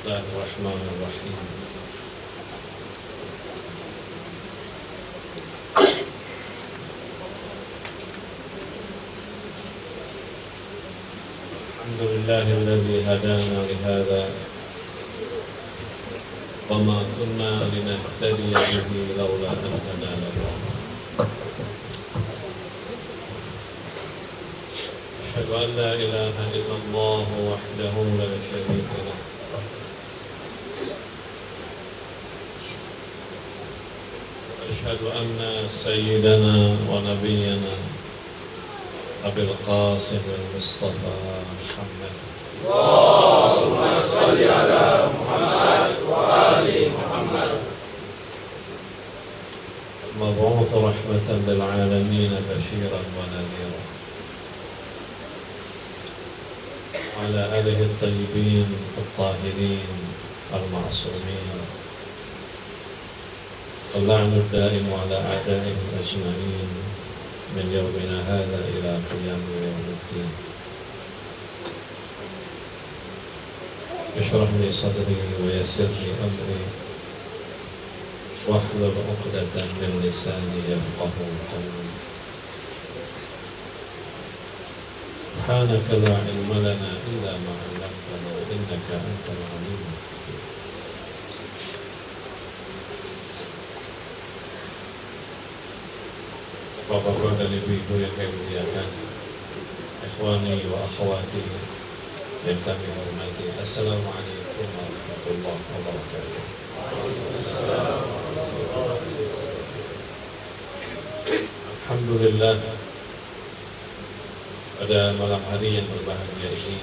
الله الرحمن الرحيم. الحمد لله الذي هدانا لهذا وما كنا لنهتدي به لولا أن هدانا الله. أشهد أن لا إله إلا الله وحده لا شريك له أشهد أن سيدنا ونبينا أبي القاسم المصطفى محمد اللهم صل على محمد وآل محمد المبعوث رحمة للعالمين بشيرا ونذيرا على آله الطيبين الطاهرين المعصومين اللعن الدائم على أعدائهم أجمعين من يومنا هذا إلى قيام يوم الدين. اشرح لي صدري ويسر لي أمري واحلل عقدة من لساني يفقه قولي. سبحانك لا علم لنا إلا ما علمتنا إنك أنت العليم الحكيم. Bapak-bapak dan ibu-ibu yang kami muliakan, ikhwani wa akhwati yang kami hormati, Assalamualaikum warahmatullahi wabarakatuh. Alhamdulillah, pada malam hari yang berbahagia ini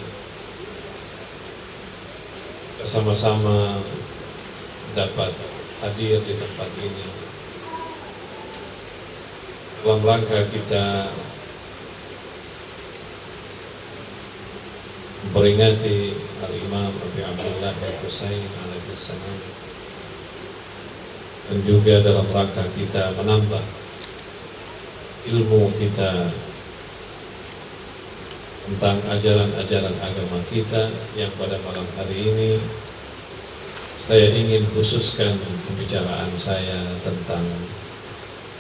kita sama-sama dapat hadir di tempat ini dalam rangka kita memperingati Al-Imam Abi Abdullah Al-Husain alaihissalam, dan juga dalam rangka kita menambah ilmu kita tentang ajaran-ajaran agama kita, yang pada malam hari ini saya ingin khususkan pembicaraan saya tentang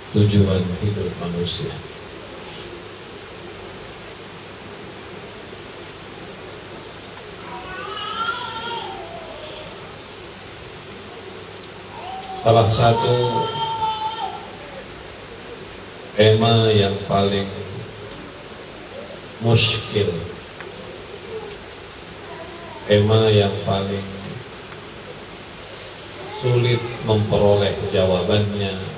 tujuan hidup manusia. Salah satu tema yang paling muskil, tema yang paling sulit memperoleh jawabannya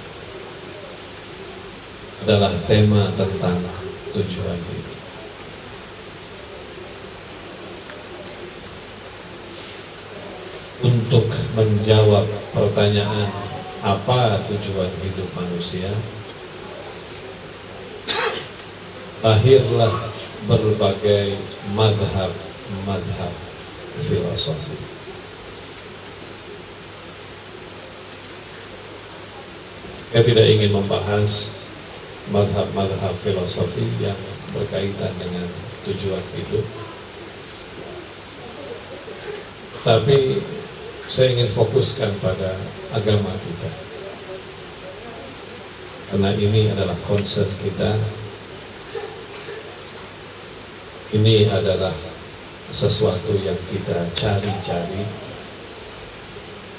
adalah tema tentang tujuan hidup. Untuk menjawab pertanyaan apa tujuan hidup manusia, lahirlah berbagai madhab filosofi. Saya tidak ingin membahas madhab filosofi yang berkaitan dengan tujuan hidup, tapi saya ingin fokuskan pada agama kita, karena ini adalah concern kita. Ini adalah sesuatu yang kita cari-cari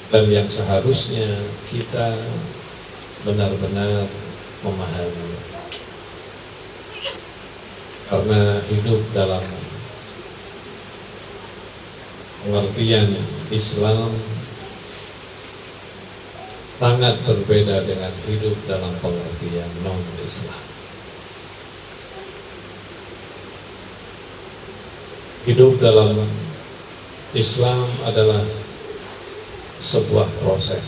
dan yang seharusnya kita benar-benar memahami, karena hidup dalam pengertian Islam sangat berbeda dengan hidup dalam pengertian non-Islam. Hidup dalam Islam adalah sebuah proses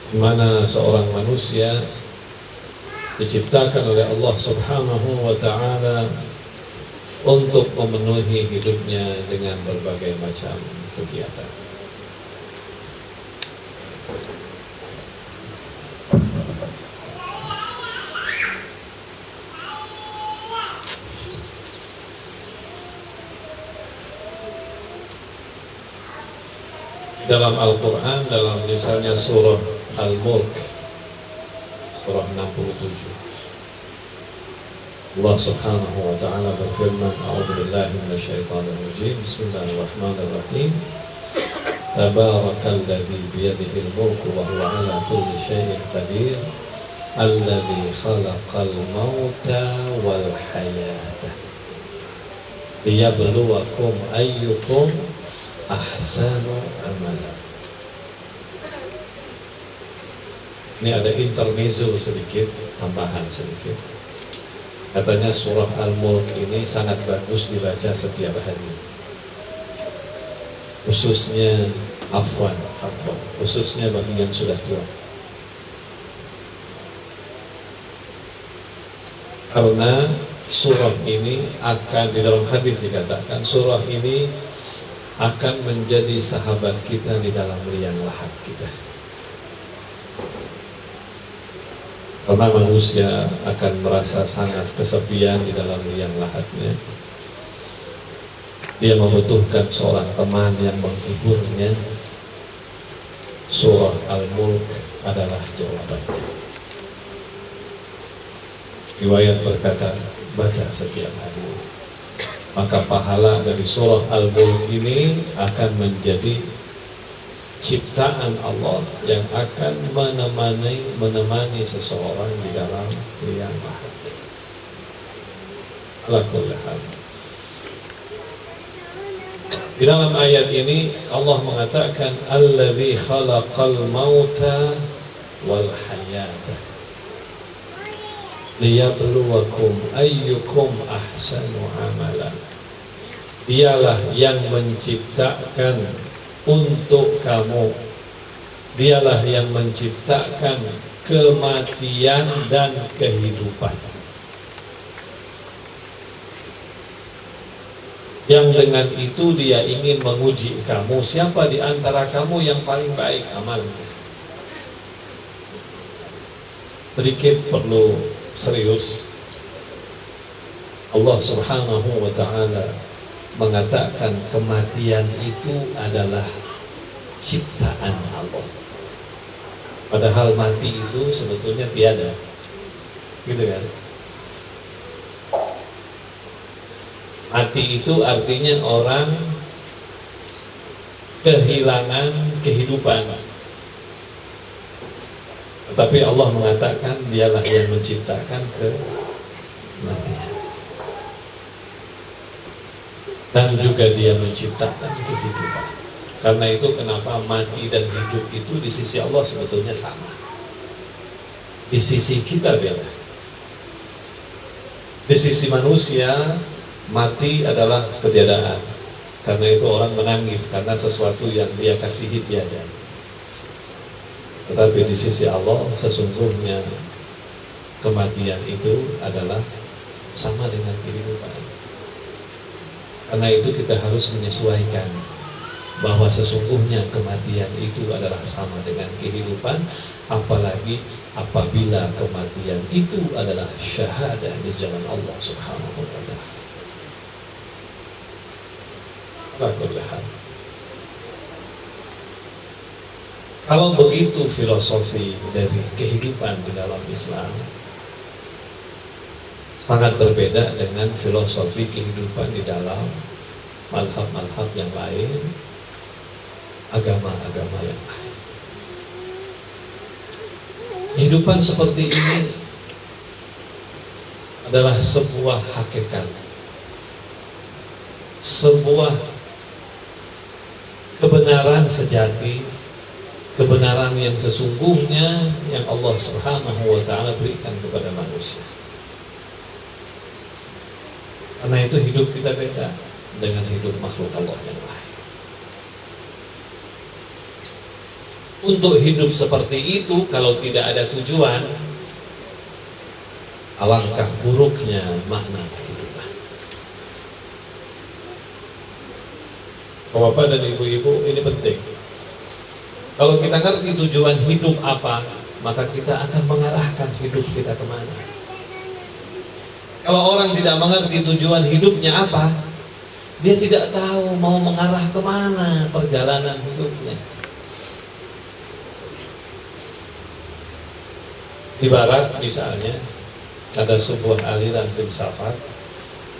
di mana seorang manusia diciptakan oleh Allah Subhanahu wa Ta'ala untuk memenuhi hidupnya dengan berbagai macam kegiatan. dalam Al-Quran, dalam misalnya surah Al-Mulk, surah 67. Allah Subhanahu wa Ta'ala berfirman, A'udzubillahi minasyaitonir rajim. Bismillahirrahmanirrahim. Tabarakalladzi biyadihil mulku wa huwa 'ala kulli syai'in qadir. Alladzi khalaqal mauta wal hayata liyabluwakum ayyukum ahsanu amala. Ini ada intermezzo sedikit, tambahan sedikit. Katanya surah Al-Mulk ini sangat bagus dibaca setiap hari. Khususnya khususnya bagi yang sudah tua. Karena surah ini akan, di dalam hadis dikatakan, surah ini akan menjadi sahabat kita di dalam liang lahat kita. Karena manusia akan merasa sangat kesepian di dalam liang lahatnya. Dia membutuhkan seorang teman yang menghiburnya. Surah Al-Mulk adalah jawabannya. Riwayat berkata, baca setiap hari, maka pahala dari surah Al-Mulk ini akan menjadi ciptaan Allah yang akan menemani seseorang di dalam liang lahat. Ala kulli hal. Di dalam ayat ini Allah mengatakan alladzi khalaqal mauta wal hayata liyabluwakum ayyukum ahsanu amala. Dialah yang menciptakan untuk kamu, dialah yang menciptakan kematian dan kehidupan, yang dengan itu dia ingin menguji kamu, siapa di antara kamu yang paling baik amalnya. Sedikit perlu serius. Allah Subhanahu wa Ta'ala mengatakan kematian itu adalah ciptaan Allah. Padahal mati itu sebetulnya tiada. Gitu kan? Mati itu artinya orang kehilangan kehidupan. Tetapi Allah mengatakan dialah yang menciptakan kematian. Dan juga dia menciptakan kehidupan. Karena itu kenapa mati dan hidup itu di sisi Allah sebetulnya sama. Di sisi kita beda. Di sisi manusia, mati adalah ketiadaan. Karena itu orang menangis karena sesuatu yang dia kasihi tiada. Tetapi di sisi Allah sesungguhnya kematian itu adalah sama dengan kehidupan. Karena itu kita harus menyesuaikan bahwa sesungguhnya kematian itu adalah sama dengan kehidupan, apalagi apabila kematian itu adalah syahadah di jalan Allah Subhanahu wa Ta'ala. Kalau begitu filosofi dari kehidupan di dalam Islam sangat berbeda dengan filosofi kehidupan di dalam mazhab-mazhab yang lain, agama-agama yang lain. Kehidupan seperti ini adalah sebuah hakikat, sebuah kebenaran sejati, kebenaran yang sesungguhnya yang Allah Subhanahu wa Ta'ala berikan kepada manusia. Karena itu hidup kita beda dengan hidup makhluk Allah yang lain. Untuk hidup seperti itu, kalau tidak ada tujuan, alangkah buruknya makna kehidupan. Bapak dan ibu-ibu, ini penting. Kalau kita ngerti tujuan hidup apa, maka kita akan mengarahkan hidup kita kemana. Kalau orang tidak mengerti tujuan hidupnya apa, dia tidak tahu mau mengarah kemana perjalanan hidupnya. Ibarat misalnya ada sebuah aliran filsafat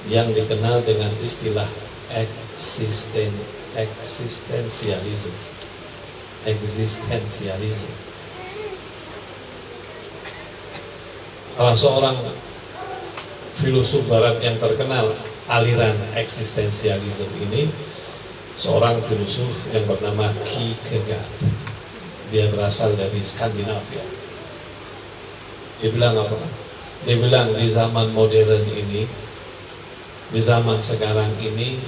yang dikenal dengan istilah eksistensialisme. Salah seorang filosof barat yang terkenal aliran eksistensialisme ini seorang filosof yang bernama Kierkegaard. Dia berasal dari Skandinavia. Dia bilang apa? Dia bilang di zaman modern ini, di zaman sekarang ini,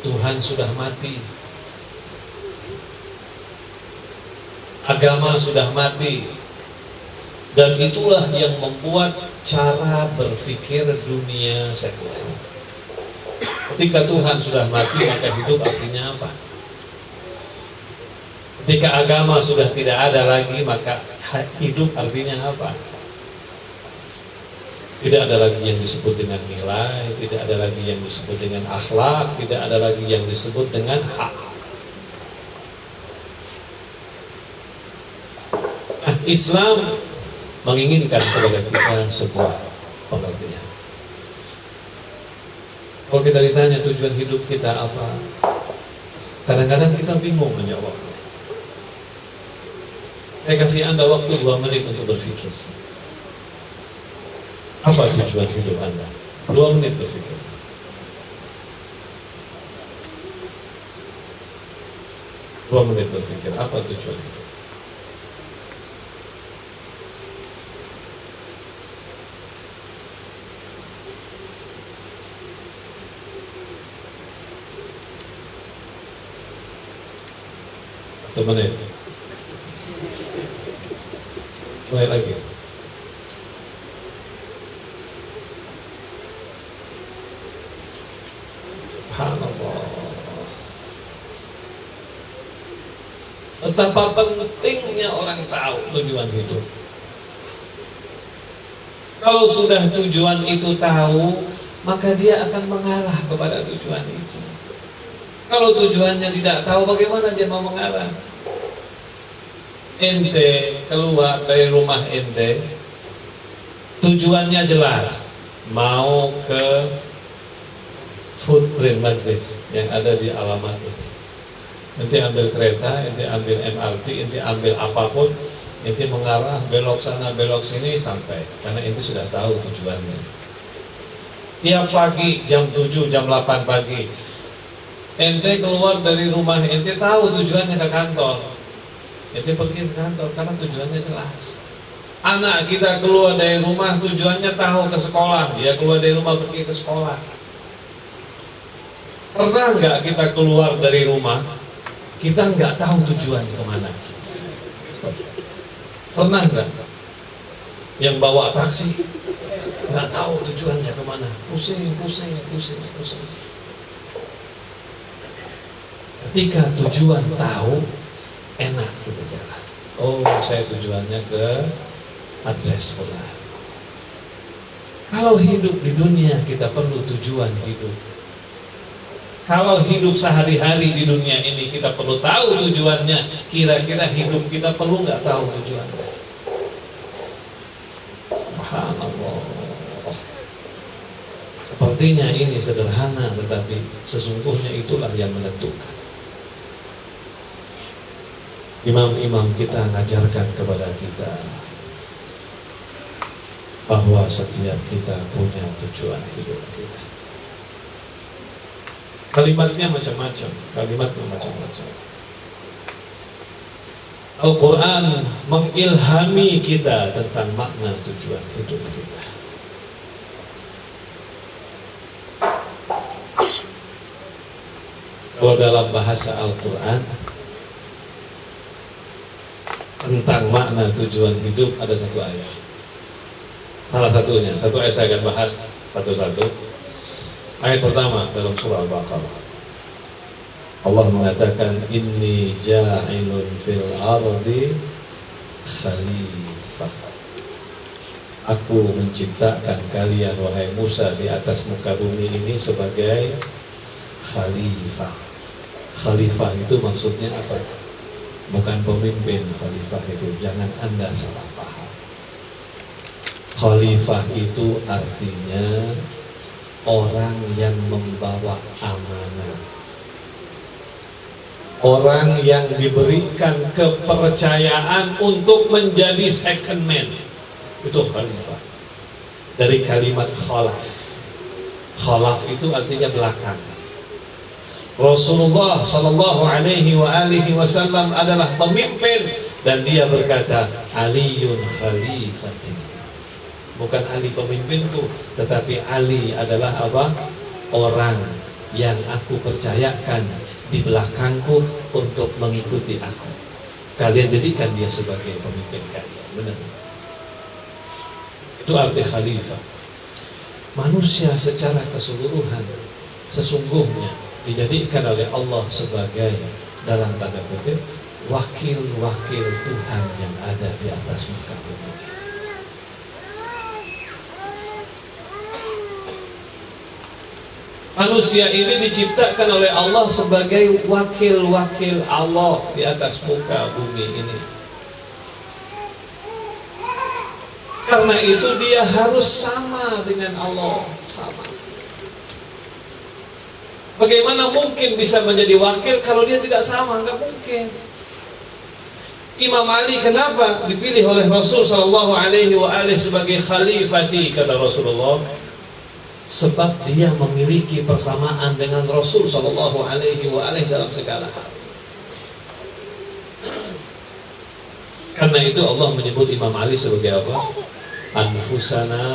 Tuhan sudah mati. Agama sudah mati. Dan itulah yang membuat cara berpikir dunia sekuler. Ketika Tuhan sudah mati, maka hidup artinya apa? Ketika agama sudah tidak ada lagi, maka hidup artinya apa? Tidak ada lagi yang disebut dengan nilai, tidak ada lagi yang disebut dengan akhlak, tidak ada lagi yang disebut dengan hak. Islam menginginkan kepada kita sebuah pengertian. Kalau kita ditanya tujuan hidup kita apa, kadang-kadang kita bingung menjawabnya. Saya kasih Anda waktu 2 menit untuk berpikir. Apa tujuan hidup Anda? 2 menit berpikir. Apa tujuan hidup? Teman-teman, mulai lagi. Subhanallah. Betapa pentingnya orang tahu tujuan hidup. Kalau sudah tujuan itu tahu, maka dia akan mengarah kepada tujuan itu. Kalau tujuannya tidak tahu, bagaimana dia mau mengarah? Ente keluar dari rumah ente, tujuannya jelas, mau ke footprint majlis yang ada di alamat ini. Ente ambil kereta, ente ambil MRT, ente ambil apapun, ente mengarah belok sana belok sini sampai, karena ente sudah tahu tujuannya. Tiap pagi jam 7, jam 8 pagi ente keluar dari rumah, ente tahu tujuannya ke kantor. Ente pergi ke kantor karena tujuannya jelas. Anak kita keluar dari rumah tujuannya tahu ke sekolah, dia keluar dari rumah pergi ke sekolah. Pernah nggak kita keluar dari rumah, kita nggak tahu tujuan kemana? Pernah nggak? Yang bawa taksi nggak tahu tujuannya kemana, pusing. Ketika tujuan tahu, enak kita jalan. Oh, saya tujuannya ke address sekolah. Kalau hidup di dunia kita perlu tujuan hidup. Kalau hidup sehari-hari di dunia ini kita perlu tahu tujuannya. Kira-kira hidup kita perlu nggak tahu tujuannya? Subhanallah. Sepertinya ini sederhana, tetapi sesungguhnya itulah yang menentukan. Imam-imam kita mengajarkan kepada kita bahwa setiap kita punya tujuan hidup kita. Kalimatnya macam-macam. Al-Quran mengilhami kita tentang makna tujuan hidup kita. Kalau dalam bahasa Al-Quran tentang makna tujuan hidup ada satu ayat. Salah satunya, satu ayat saya akan bahas satu-satu. Ayat pertama dalam surah Al-Baqarah. Allah mengatakan, Inni ja'ilun fil ardi khalifah. Aku menciptakan kalian wahai Musa di atas muka bumi ini sebagai khalifah. Khalifah itu maksudnya apa? Bukan pemimpin. Khalifah itu, jangan Anda salah paham. Khalifah itu artinya orang yang membawa amanah, orang yang diberikan kepercayaan untuk menjadi second man. Itu khalifah. Dari kalimat khalaf. Khalaf itu artinya belakang. Rasulullah sallallahu alaihi wasallam adalah pemimpin dan dia berkata, Aliyun khalifati. Bukan Ali pemimpinku, tetapi Ali adalah apa? Orang yang aku percayakan di belakangku untuk mengikuti aku. Kalian jadikan dia sebagai pemimpin kalian. Benar. Itu arti khalifah. Manusia secara keseluruhan sesungguhnya dijadikan oleh Allah sebagai, dalam tanda kutip, wakil-wakil Tuhan yang ada di atas muka bumi. Manusia ini diciptakan oleh Allah sebagai wakil-wakil Allah di atas muka bumi ini. Karena itu dia harus sama dengan Allah, sama. Bagaimana mungkin bisa menjadi wakil kalau dia tidak sama? Enggak mungkin. Imam Ali kenapa dipilih oleh Rasul sallallahu alaihi wasallam sebagai khalifati, kata Rasulullah? Sebab dia memiliki persamaan dengan Rasul sallallahu alaihi wasallam dalam segala hal. Karena itu Allah menyebut Imam Ali sebagai apa? Anfusana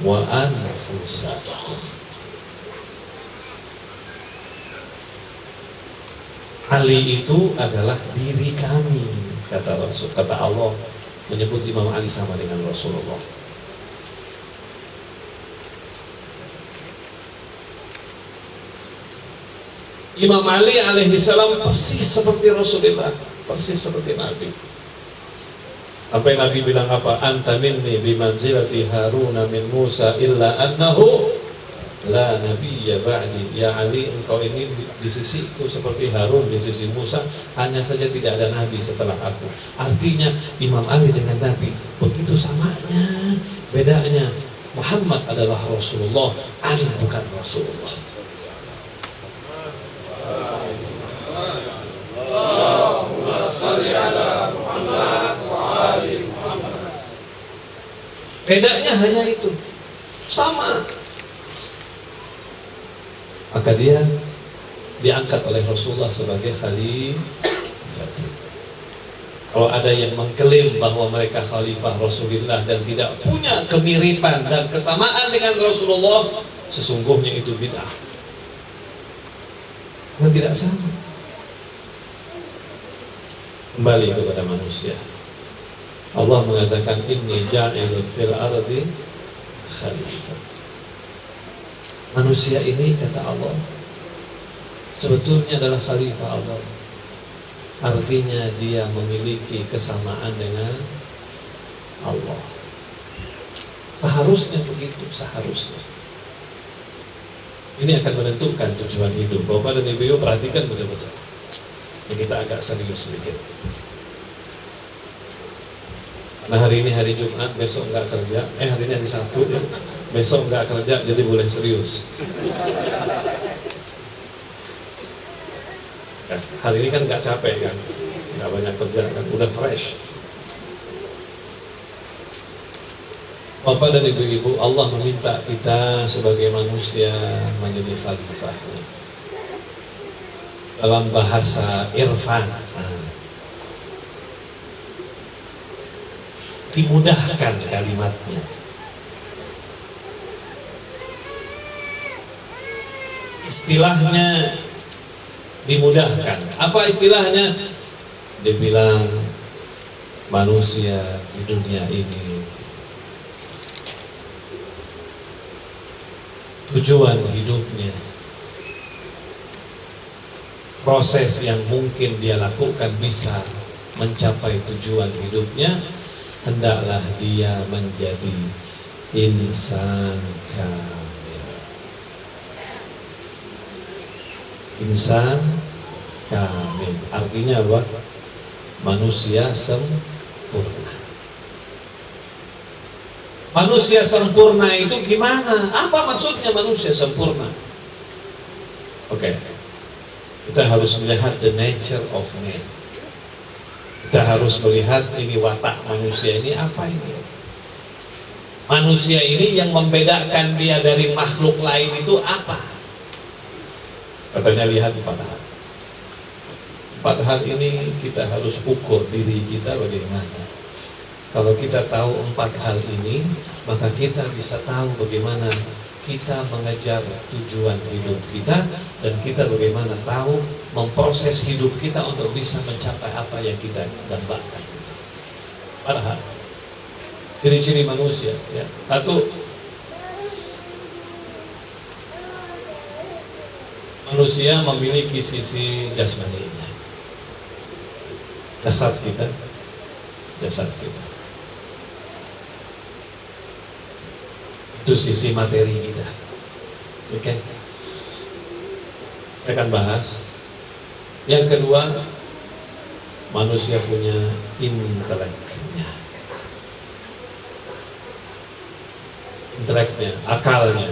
wa anfusakum. Ali itu adalah diri kami, kata Rasul, kata Allah menyebut Imam Ali sama dengan Rasulullah. Imam Ali alaihi salam persis seperti Rasulullah, persis seperti Nabi. Apa yang Nabi bilang apa? Anta minni bimanzilati Haruna min Musa illa annahu la nabiyya ba'di. Ya Ali, engkau ini di sisiku seperti Harun di sisi Musa, hanya saja tidak ada nabi setelah aku. Artinya Imam Ali dengan Nabi begitu samanya. Bedanya Muhammad adalah Rasulullah, Ali bukan Rasulullah. Bedanya hanya itu, sama. Maka dia diangkat oleh Rasulullah sebagai khalifah. Kalau ada yang mengklaim bahwa mereka khalifah Rasulullah dan tidak punya kemiripan dan kesamaan dengan Rasulullah, sesungguhnya itu bid'ah. Dan tidak sama. Kembali kepada manusia. Allah mengatakan inni ja'ilun fil ardi khalifah. Manusia ini, kata Allah, sebetulnya adalah khalifah Allah. Artinya dia memiliki kesamaan dengan Allah. Seharusnya begitu, seharusnya. Ini akan menentukan tujuan hidup. Bapak dan Ibu perhatikan betul-betul. Kita agak serius sedikit. Nah, hari ini hari Jumat, besok nggak kerja. Hari ini hari Sabtu ya. Besok nggak kerja, jadi boleh serius. Ya, hari ini kan nggak capek kan, nggak banyak kerja kan, udah fresh. Bapak dan Ibu-ibu, Allah meminta kita sebagai manusia menjadi khalifahnya. Dalam bahasa irfan, dimudahkan kalimatnya. Istilahnya dimudahkan. Apa istilahnya? Dibilang manusia di dunia ini tujuan hidupnya, proses yang mungkin dia lakukan bisa mencapai tujuan hidupnya, hendaklah dia menjadi insan kamil. Insan kamil artinya apa? Manusia sempurna. Manusia sempurna itu gimana? Apa maksudnya manusia sempurna? Oke. Kita harus melihat the nature of man. Kita harus melihat ini watak manusia ini apa ini. Manusia ini yang membedakan dia dari makhluk lain itu apa? Katanya lihat 4 hal. 4 hal ini kita harus ukur diri kita bagaimana. Kalau kita tahu 4 hal ini, maka kita bisa tahu bagaimana kita mengejar tujuan hidup kita, dan kita bagaimana tahu memproses hidup kita untuk bisa mencapai apa yang kita dambakan. 4 hal. Ciri-ciri manusia, ya. 1, manusia memiliki sisi jasmaninya. Jasad kita. Itu sisi materi kita. Oke. Saya akan bahas. Yang kedua, manusia punya inteleknya, akalnya.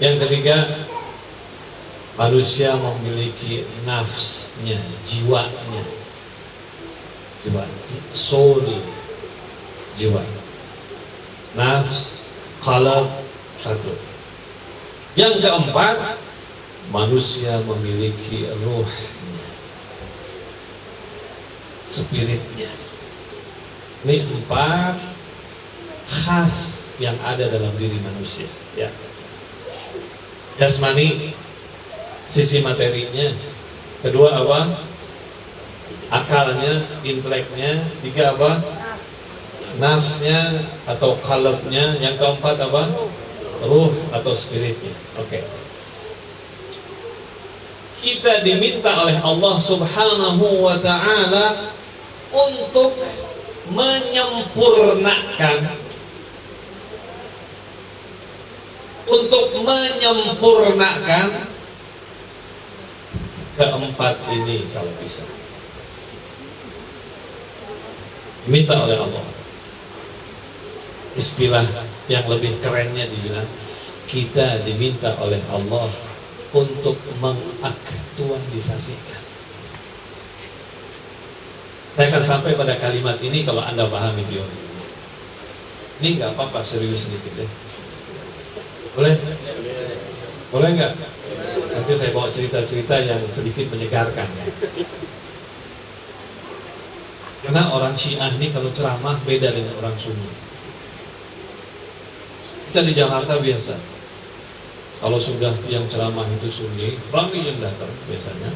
Yang ketiga, manusia memiliki nafsnya, jiwanya, soul, jiwa, nafs, qalb, 1. Yang keempat, manusia memiliki ruhnya, spiritnya. Ini 4 khas yang ada dalam diri manusia, ya. Jasmani, sisi materinya. Kedua apa? Akalnya, inteleknya. 3 apa? Nafsnya atau qalbnya. Yang keempat apa? Ruh atau spiritnya. Oke. Kita diminta oleh Allah Subhanahu wa ta'ala untuk menyempurnakan keempat ini kalau bisa. Diminta oleh Allah. Istilah yang lebih kerennya dibilang, kita diminta oleh Allah untuk mengaktualisasikan. Saya akan sampai pada kalimat ini kalau Anda pahami teori. Ini nggak apa-apa, serius sedikit deh. Boleh? Boleh nggak? Nanti saya bawa cerita-cerita yang sedikit menyegarkan. Karena orang Syiah ini kalau ceramah beda dengan orang Sunni. Kita di Jakarta biasa, kalau sudah yang ceramah itu Sunni, ramai yang datang biasanya.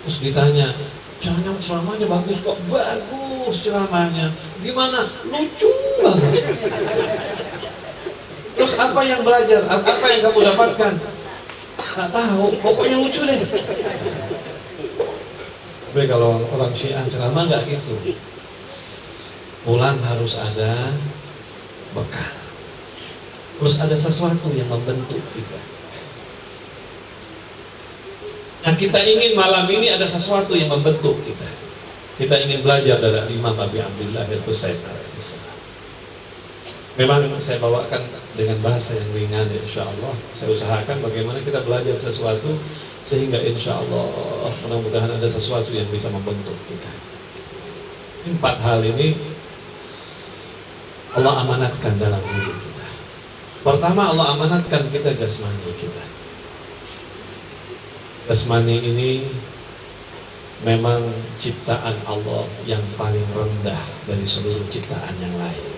Terus ditanya, ceramahnya bagus kok. Bagus ceramahnya. Gimana? Lucu banget. Terus apa yang belajar? Apa yang kamu dapatkan? Nggak tahu, pokoknya lucu deh. Tapi kalau orang Syiah ceramah nggak gitu. Pulang harus ada bekal. Terus ada sesuatu yang membentuk kita. Nah, kita ingin malam ini ada sesuatu yang membentuk kita. Kita ingin belajar dari Imam Abi Abdullah Al-Husain. Memang saya bawakan dengan bahasa yang ringan, insya Allah. Saya usahakan bagaimana kita belajar sesuatu sehingga insya Allah mudah-mudahan ada sesuatu yang bisa membentuk kita. 4 hal ini Allah amanatkan dalam hidup kita. Pertama, Allah amanatkan kita jasmani kita. Jasmani ini memang ciptaan Allah yang paling rendah dari seluruh ciptaan yang lain.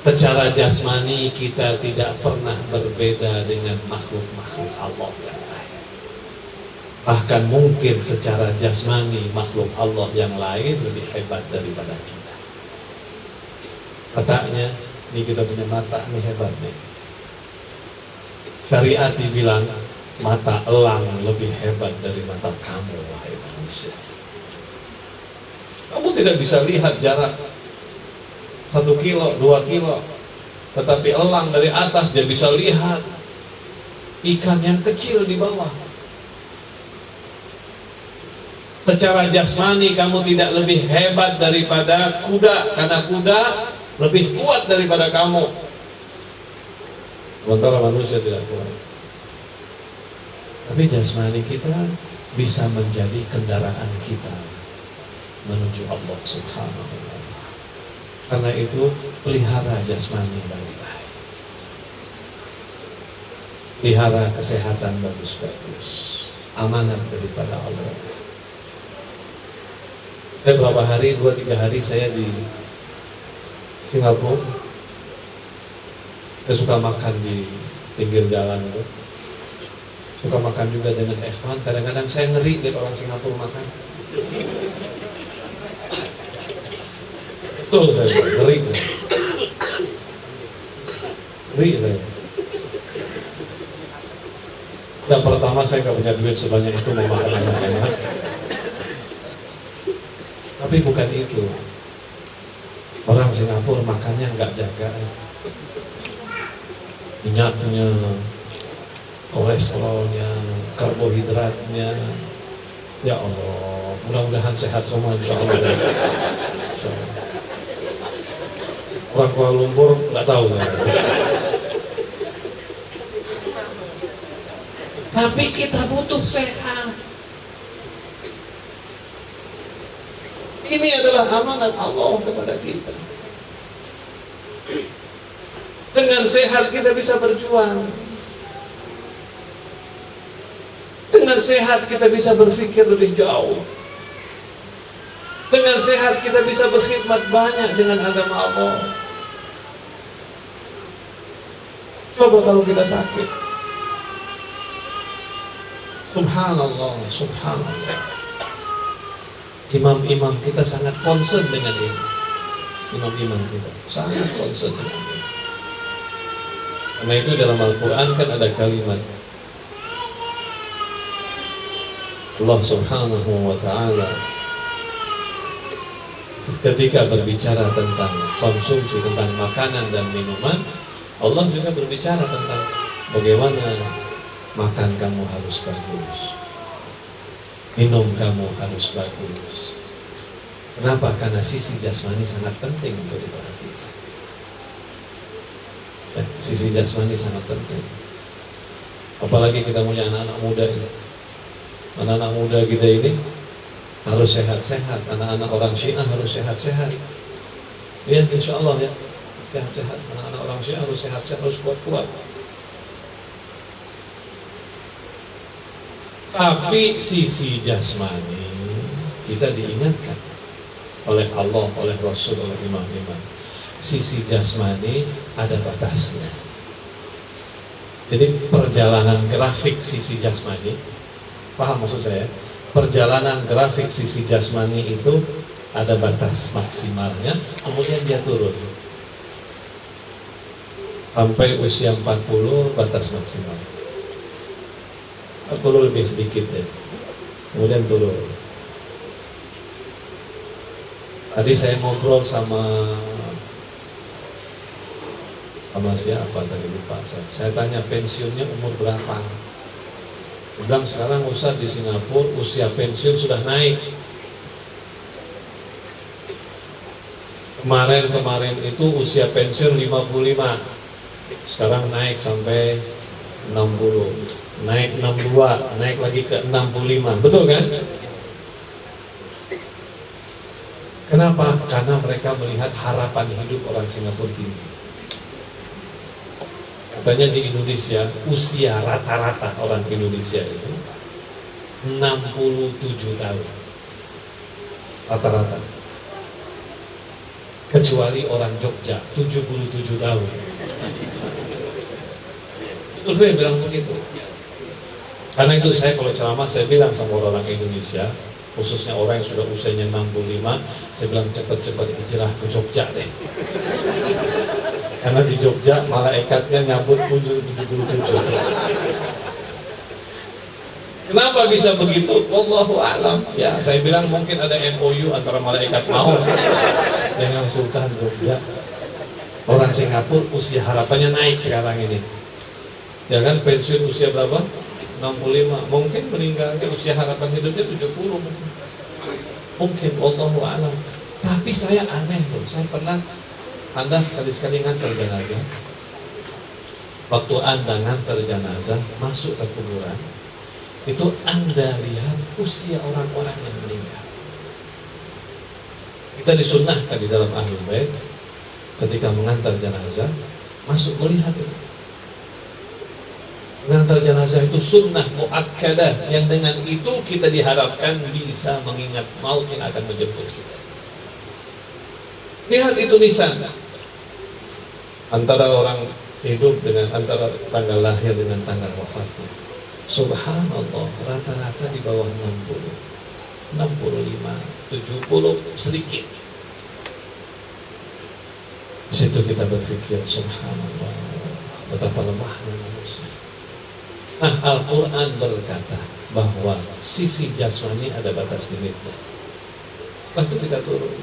Secara jasmani kita tidak pernah berbeda dengan makhluk-makhluk Allah yang lain. Bahkan mungkin secara jasmani makhluk Allah yang lain lebih hebat daripada kita. Katanya, ini kita punya mata, ini hebat nih. Syariat dibilang mata elang lebih hebat dari mata kamu, wahai manusia. Kamu tidak bisa lihat jarak 1 kilo, 2 kilo, tetapi elang dari atas dia bisa lihat ikan yang kecil di bawah. Secara jasmani kamu tidak lebih hebat daripada kuda, karena kuda lebih kuat daripada kamu. Sementara manusia tidak kuat. Tapi jasmani kita bisa menjadi kendaraan kita menuju Allah Subhanahu wa Ta'ala. Karena itu pelihara jasmani baik-baik. Pelihara kesehatan bagus-bagus. Amanat daripada Allah. Saya berapa hari, 2-3 hari saya di Singapura. Saya suka makan di pinggir jalan itu. Suka makan juga dengan ikhwan. Kadang-kadang saya ngeri lihat orang Singapura makan. Betul saya, ngeri. Ngeri saya. Yang pertama saya gak punya duit sebanyak itu mau makan enak-enak. Tapi bukan itu. Orang Singapura makannya nggak jaga. Minyaknya, kolesterolnya, karbohidratnya. Ya Allah, mudah-mudahan sehat semua insya Allah. Orang Kuala Lumpur nggak tahu saya. Tapi kita butuh sehat. Ini adalah amanat Allah kepada kita. Dengan sehat kita bisa berjuang. Dengan sehat kita bisa berpikir lebih jauh. Dengan sehat kita bisa berkhidmat banyak dengan agama Allah. Coba kalau kita sakit. Subhanallah, subhanallah. Imam-imam kita sangat concern dengan ini. Imam-imam kita sangat concern dengan ini. Karena itu dalam Al-Quran kan ada kalimat Allah Subhanahu wa Ta'ala ketika berbicara tentang konsumsi, tentang makanan dan minuman, Allah juga berbicara tentang bagaimana makan kamu harus bagus, minum kamu harus bagus. Kenapa? Karena sisi jasmani sangat penting untuk diperhatikan. Ya, sisi jasmani sangat penting. Apalagi kita punya anak-anak muda ini. Anak-anak muda kita ini harus sehat-sehat. Anak-anak orang Syiah harus sehat-sehat. Ya, insya Allah ya, sehat-sehat. Anak-anak orang Syiah harus sehat-sehat, harus kuat-kuat. Tapi sisi jasmani kita diingatkan oleh Allah, oleh Rasul, oleh imam-imam. Sisi jasmani ada batasnya. Jadi perjalanan grafik sisi jasmani, paham maksud saya? Perjalanan grafik sisi jasmani itu ada batas maksimalnya, kemudian dia turun. Sampai usia 40 batas maksimal. 40 lebih sedikit ya. Kemudian turun. Tadi saya ngobrol sama siapa tadi lupa saya tanya pensiunnya umur berapa. Bilang sekarang Ustaz di Singapura usia pensiun sudah naik. Kemarin itu usia pensiun 55. Sekarang naik sampai 60. Naik 62, naik lagi ke 65. Betul kan? Kenapa? Karena mereka melihat harapan hidup orang Singapura tinggi. Katanya di Indonesia, usia rata-rata orang Indonesia itu 67 tahun. Rata-rata. Kecuali orang Jogja, 77 tahun. Itu saya bilang begitu. Karena itu saya kalau ceramah, saya bilang sama orang Indonesia, khususnya orang yang sudah usianya 65, saya bilang cepat-cepat hijrah ke Jogja deh. Karena di Jogja malaikatnya nyambut kunjung 77. Kenapa bisa begitu? Wallahu a'lam. Ya, saya bilang mungkin ada MOU antara malaikat maut dengan Sultan Jogja. Orang Singapura usia harapannya naik sekarang ini. Ya kan, pensiun usia berapa? 65. Mungkin meninggalnya usia harapan hidupnya 70. Mungkin wallahu a'lam. Tapi saya aneh loh. Saya pernah, Anda sekali-sekali ngantar jenazah. Waktu Anda ngantar jenazah masuk ke kuburan, itu Anda lihat usia orang-orang yang meninggal. Kita disunnahkan di dalam Ahlul Bait ketika mengantar jenazah masuk melihat itu. Mengantar jenazah itu sunnah muakkadah yang dengan itu kita diharapkan bisa mengingat maut yang akan menjemput kita. Lihat itu nisan antara orang hidup dengan antara tanggal lahir dengan tanggal wafatnya. Subhanallah, rata-rata di bawah 60, 65, 70 sedikit. Di situ kita berpikir, subhanallah, betapa lemahnya manusia. Nah, Al-Quran berkata bahwa sisi jasmani ada batas limitnya. Setelah itu kita turun.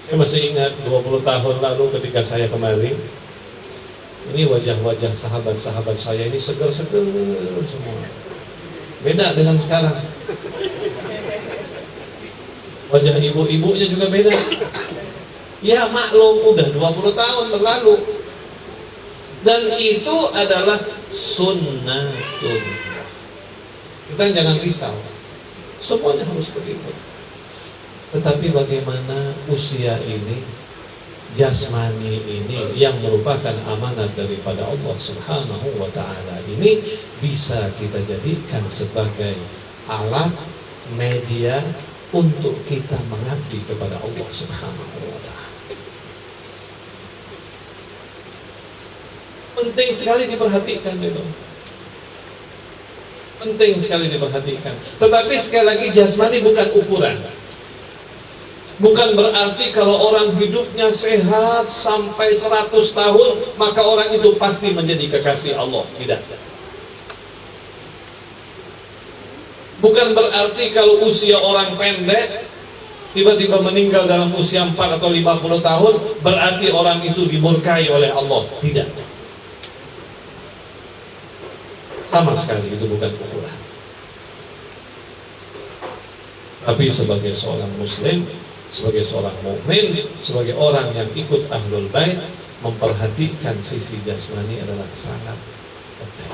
Saya masih ingat 20 tahun lalu ketika saya kembali, ini wajah-wajah sahabat-sahabat saya ini seger-seger semua. Beda dengan sekarang. Wajah ibu-ibunya juga beda. Ya maklum, udah 20 tahun berlalu. Dan itu adalah sunnatun. Kita jangan risau. Semuanya harus begitu. Tetapi bagaimana usia ini, jasmani ini yang merupakan amanat daripada Allah Subhanahu wa ta'ala ini bisa kita jadikan sebagai alat media untuk kita mengabdi kepada Allah Subhanahu wa ta'ala. Penting sekali diperhatikan itu. Penting sekali diperhatikan. Tetapi sekali lagi jasmani bukan ukuran. Bukan berarti kalau orang hidupnya sehat sampai 100 tahun maka orang itu pasti menjadi kekasih Allah. Tidak. Bukan berarti kalau usia orang pendek tiba-tiba meninggal dalam usia 4 atau 50 tahun berarti orang itu dimurkai oleh Allah. Tidak. Sama sekali itu bukan ukuran. Tapi sebagai seorang muslim, sebagai seorang mukmin, sebagai orang yang ikut Ahlul Bait, memperhatikan sisi jasmani adalah sangat penting.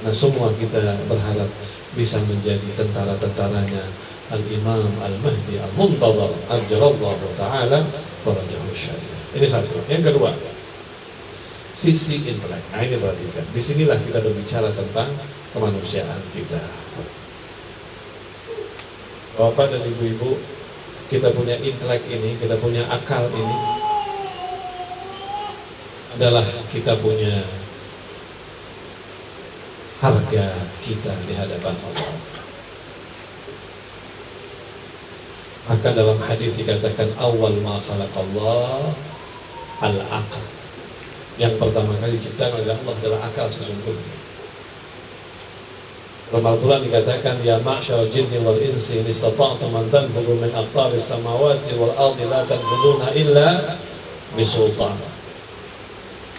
Nah, semua kita berharap bisa menjadi tentara-tentaranya Al-Imam Al-Mahdi Al-Muntadhar Ajalallahu Ta'ala Farajahu Syarif. Ini satu. Yang kedua, sisi intelek. Nah, ini perhatikan. Disinilah kita berbicara tentang kemanusiaan kita. Bapak dan ibu-ibu, kita punya intelek ini, kita punya akal ini adalah kita punya harga kita di hadapan Allah. Maka dalam hadis dikatakan awal ma khalaqallah al-aql. Yang pertama kali diciptakan oleh Allah adalah akal sesungguhnya. Dalam Al-Quran dikatakan ya ma'syar jinni wal insi in istata'tum an tanfudhu min aqtaris samawati wal ardi la tanfuduna illa bisultan.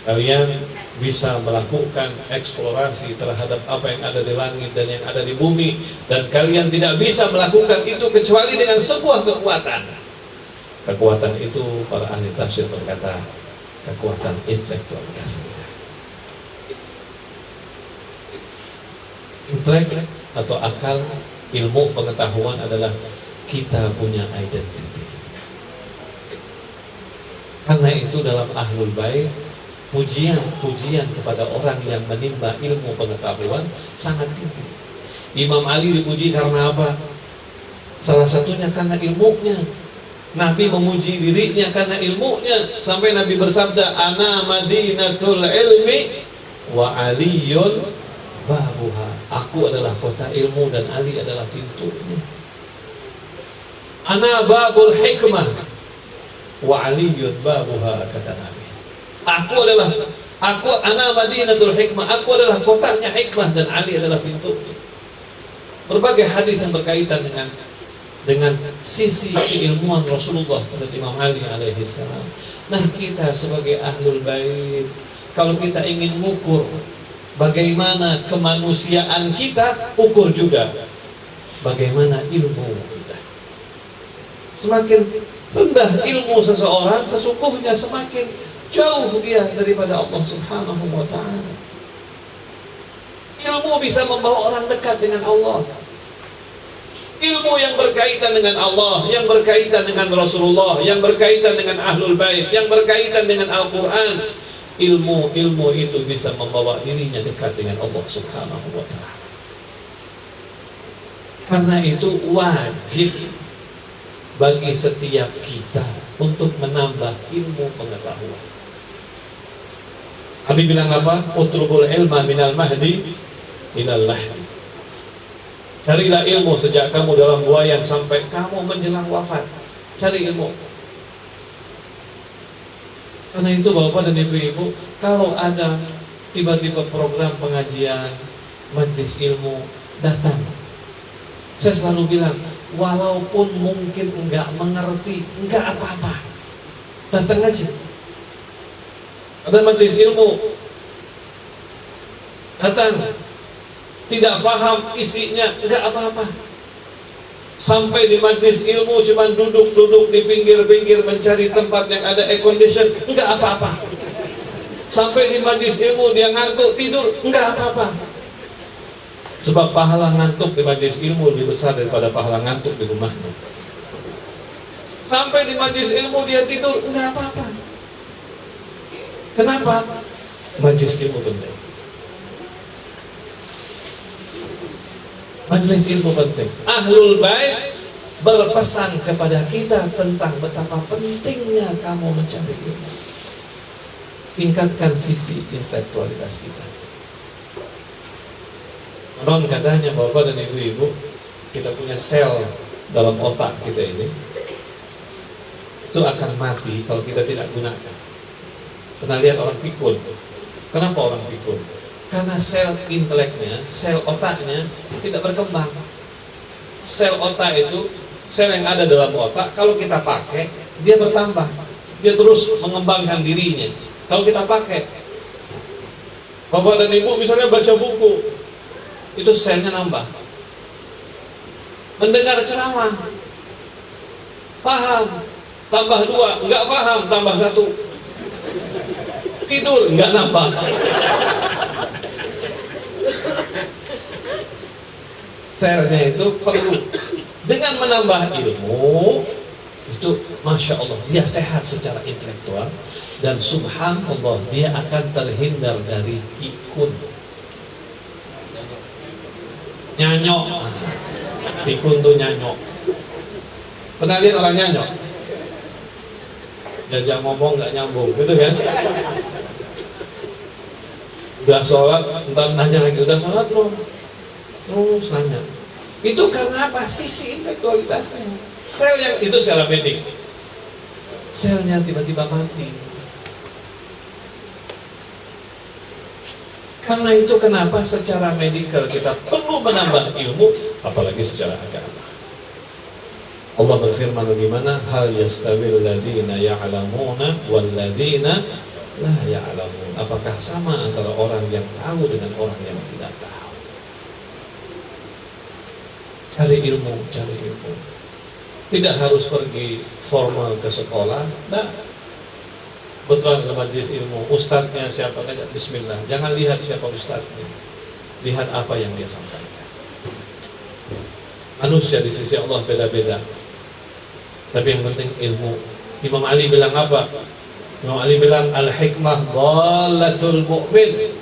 Kalian bisa melakukan eksplorasi terhadap apa yang ada di langit dan yang ada di bumi, dan kalian tidak bisa melakukan itu kecuali dengan sebuah kekuatan. Kekuatan itu para ahli tafsir berkata kekuatan intelektual. Intelek atau akal, ilmu pengetahuan adalah kita punya identitas. Karena itu dalam Ahlul Bait pujian kepada orang yang menimba ilmu pengetahuan sangat tinggi. Imam Ali dipuji karena apa? Salah satunya karena ilmunya. Nabi memuji dirinya karena ilmunya, sampai Nabi bersabda, "Ana madinatul ilmi wa aliyun babuha." Aku adalah kota ilmu dan Ali adalah pintunya. "Ana babul hikmah wa aliyun babuha," kata Nabi. Ana madinatul hikmah. Aku adalah kotanya hikmah dan Ali adalah pintunya. Berbagai hadis yang berkaitan dengan sisi keilmuan Rasulullah pada Imam Ali alaihi salam. Nah, kita sebagai Ahlul Bait, kalau kita ingin mengukur bagaimana kemanusiaan kita, ukur juga bagaimana ilmu kita. Semakin rendah ilmu seseorang, sesungguhnya semakin jauh dia daripada Allah Subhanahu wa ta'ala. Ilmu bisa membawa orang dekat dengan Allah. Ilmu yang berkaitan dengan Allah, yang berkaitan dengan Rasulullah, yang berkaitan dengan Ahlul Bait, yang berkaitan dengan Al-Quran. Ilmu itu bisa membawa dirinya dekat dengan Allah Subhanahu wa ta'ala. Karena itu wajib bagi setiap kita untuk menambah ilmu pengetahuan. Nabi bilang apa? Utlubul ilma minal mahdi ilal lahdi. Carilah ilmu sejak kamu dalam buayan sampai kamu menjelang wafat. Cari ilmu. Karena itu Bapak dan Ibu-ibu, kalau ada tiba-tiba program pengajian, majelis ilmu, datang. Saya selalu bilang, walaupun mungkin enggak mengerti, enggak apa-apa, datang aja. Ada majelis ilmu, datang. Tidak paham isinya, enggak apa-apa. Sampai di majelis ilmu cuma duduk-duduk di pinggir-pinggir mencari tempat yang ada air condition, enggak apa-apa. Sampai di majelis ilmu dia ngantuk tidur, enggak apa-apa. Sebab pahala ngantuk di majelis ilmu lebih besar daripada pahala ngantuk di rumahnya. Sampai di majelis ilmu dia tidur, enggak apa-apa. Kenapa? Majelis ilmu penting. Majelis ilmu penting. Ahlul Bait berpesan kepada kita tentang betapa pentingnya kamu mencari ilmu. Tingkatkan sisi intelektualitas kita. Non katanya Bapak dan Ibu-ibu, kita punya sel dalam otak kita ini, itu akan mati kalau kita tidak gunakan. Pernah lihat orang pikun? Kenapa orang pikun? Karena sel inteleknya, sel otaknya tidak berkembang. Sel otak itu, sel yang ada dalam otak, kalau kita pakai, dia bertambah. Dia terus mengembangkan dirinya. Kalau kita pakai, Bapak dan Ibu misalnya baca buku, itu selnya nambah. Mendengar ceramah, paham, tambah 2, enggak paham, tambah 1. Tidur, enggak nambah. Selnya itu perlu. Dengan menambah ilmu itu, Masya Allah, dia sehat secara intelektual. Dan subhanallah, dia akan terhindar dari pikun. Nyanyok. Pikun itu nyanyok. Pernah lihat orang nyanyok? Diajak ngomong gak nyambung, gitu kan? Udah sholat, entar nanya lagi, udah sholat belum? Terus nanya. Itu karena apa? Sisi intelektualitasnya. Sel yang itu secara medik, selnya tiba-tiba mati. Karena itu kenapa secara medikal kita perlu menambah ilmu, apalagi secara agama. Allah berfirman bagaimana? Hal yastawil ladina ya'lamuna wal ladina la ya'lamun. Apakah sama antara orang yang tahu dengan orang yang tidak tahu? Cari ilmu, cari ilmu. Tidak harus pergi formal ke sekolah. Nah, betulan ke majelis ilmu. Ustadznya siapa saja, bismillah. Jangan lihat siapa ustadznya. Lihat apa yang dia sampaikan. Manusia di sisi Allah beda-beda. Tapi yang penting ilmu. Imam Ali bilang apa? Imam Ali bilang al-hikmah dhalatul mu'min.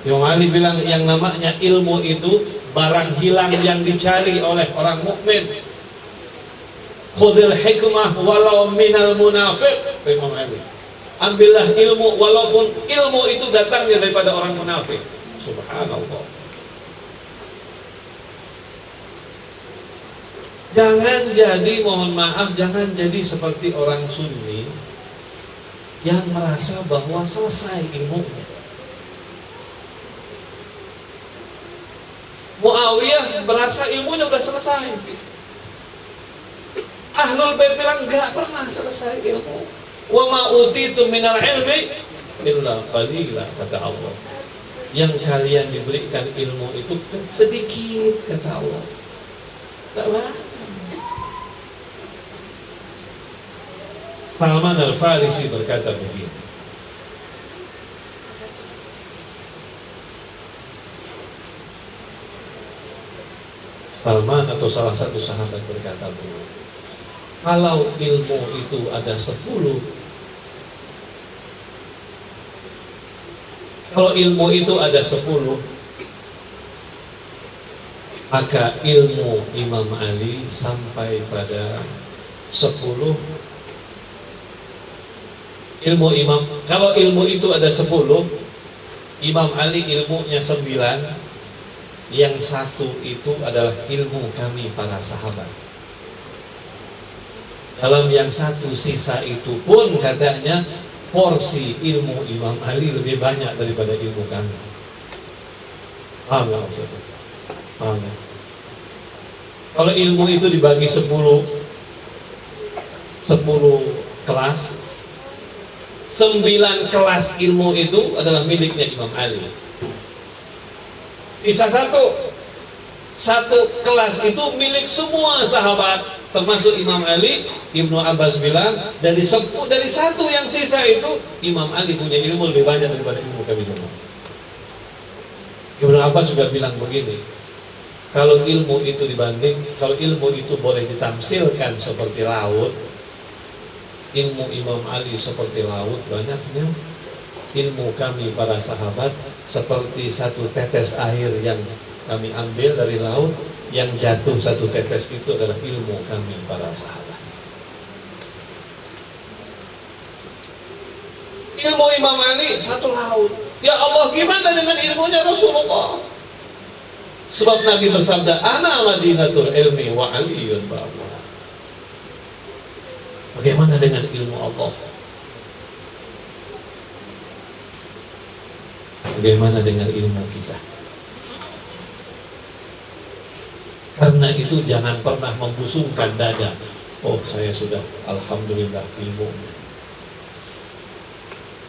Imam Ali bilang yang namanya ilmu itu barang hilang yang dicari oleh orang mukmin. Khudil hikmah walau minal munafiq. Imam Ali, ambillah ilmu walaupun ilmu itu datangnya daripada orang munafik. Subhanallah. Jangan jadi, mohon maaf, jangan jadi seperti orang Sunni yang merasa bahwa selesai ilmunya. Muawiyah merasa ilmunya sudah selesai. Ahlul Bait bilang enggak pernah selesai ilmu. Wa ma utitu minal ilmi illa qalila, kata Allah. yang kalian diberikan ilmu itu sedikit, kata Allah. Tak banyak. Salman Al-Farisi berkata begini, Salman atau salah satu sahabat berkata begini, kalau ilmu itu ada 10, kalau ilmu itu ada 10, maka ilmu Imam Ali sampai pada 10. Kalau ilmu itu ada 10, Imam Ali ilmunya 9, yang 1 itu adalah ilmu kami para sahabat. Dalam yang 1 sisa itu pun katanya porsi ilmu Imam Ali lebih banyak daripada ilmu kami. Paham nggak maksudnya? Paham ya? Kalau ilmu itu dibagi 10 kelas, 9 kelas ilmu itu adalah miliknya Imam Ali. Sisa 1 kelas itu milik semua sahabat, termasuk Imam Ali. Ibnu Abbas bilang dari 1 yang sisa itu Imam Ali punya ilmu lebih banyak daripada ilmu kami semua. Ibnu Abbas juga bilang begini, kalau ilmu itu boleh ditamsilkan seperti laut, ilmu Imam Ali seperti laut banyaknya, ilmu kami para sahabat seperti 1 tetes air yang kami ambil dari laut, yang jatuh 1 tetes itu adalah ilmu kami para sahabat. Ilmu Imam Ali 1 laut. Ya Allah, gimana dengan ilmunya Rasulullah? Sebab Nabi bersabda, ana madinatul ilmi wa aliyun ba'wa. Bagaimana dengan ilmu Allah? Bagaimana dengan ilmu kita? Karena itu jangan pernah membusungkan dada. Oh, saya sudah alhamdulillah ilmu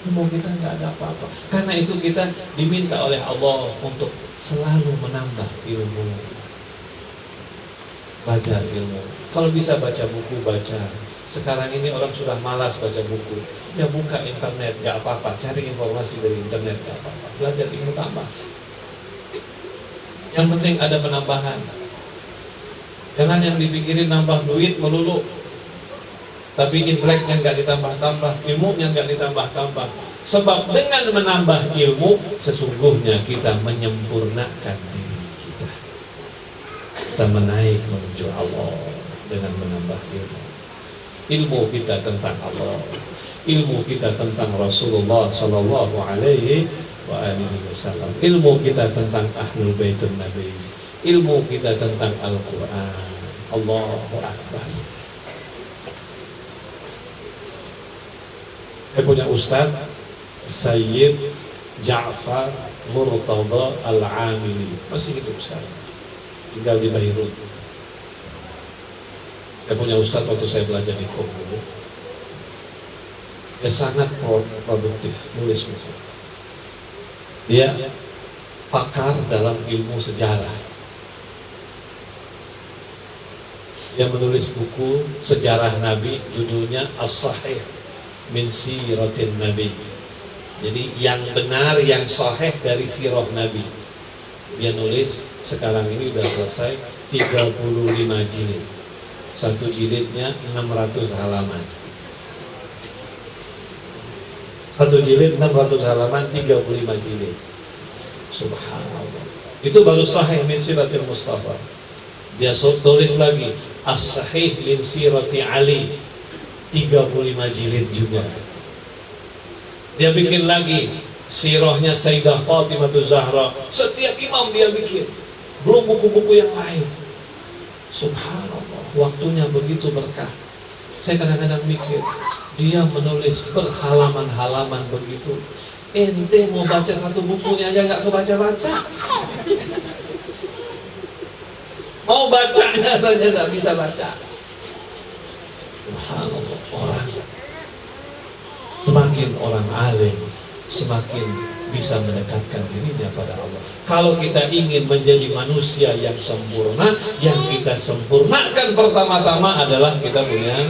kita nggak ada apa-apa. Karena itu kita diminta oleh Allah untuk selalu menambah ilmu. Baca ilmu. Kalau bisa baca buku, baca. Sekarang ini orang sudah malas baca buku. Ya buka internet, nggak apa-apa. Cari informasi dari internet, nggak apa-apa. Belajar ilmu tambah. Yang penting ada penambahan. Jangan yang dipikirin nambah duit melulu, tapi inteleknya nggak ditambah-tambah, ilmunya nggak ditambah-tambah. Sebab dengan menambah ilmu, sesungguhnya kita menyempurnakan diri kita. Kita menaik menuju Allah dengan menambah ilmu. Ilmu kita tentang Allah, ilmu kita tentang Rasulullah Sallallahu Alaihi Wasallam, ilmu kita tentang Ahlul Baitun Nabi, ilmu kita tentang Al-Quran. Allahu Akbar. Saya punya ustaz Sayyid Ja'far Murtada Al-Amili, masih hidup sekarang, tinggal di Beirut. Saya punya ustaz waktu saya belajar di Kongo. Dia sangat produktif, nulis buku. Dia pakar dalam ilmu sejarah. Dia menulis buku sejarah Nabi, judulnya As-Sahih min Siratin Nabi. Jadi yang benar, yang sahih dari sirah Nabi. Dia nulis, sekarang ini sudah selesai 35 jilid. Satu jilidnya 600 halaman. Satu jilid 600 halaman, 35 jilid. Subhanallah. Itu baru Sahih min Siratil Mustafa. Dia tulis lagi As-Sahih min Sirati Ali, 35 jilid juga. Dia bikin lagi sirahnya Sayyidah Fatimah Zahra. Setiap imam dia bikin. Belum buku-buku yang lain. Subhanallah, waktunya begitu berkah. Saya kadang-kadang mikir, dia menulis berhalaman-halaman begitu. Ente mau baca satu bukunya aja nggak kebaca-baca. Mau bacanya saja nggak bisa baca. Subhanallah, semakin orang alim, semakin bisa mendekatkan dirinya pada Allah. Kalau kita ingin menjadi manusia yang sempurna, yang kita sempurnakan pertama-tama adalah kita punya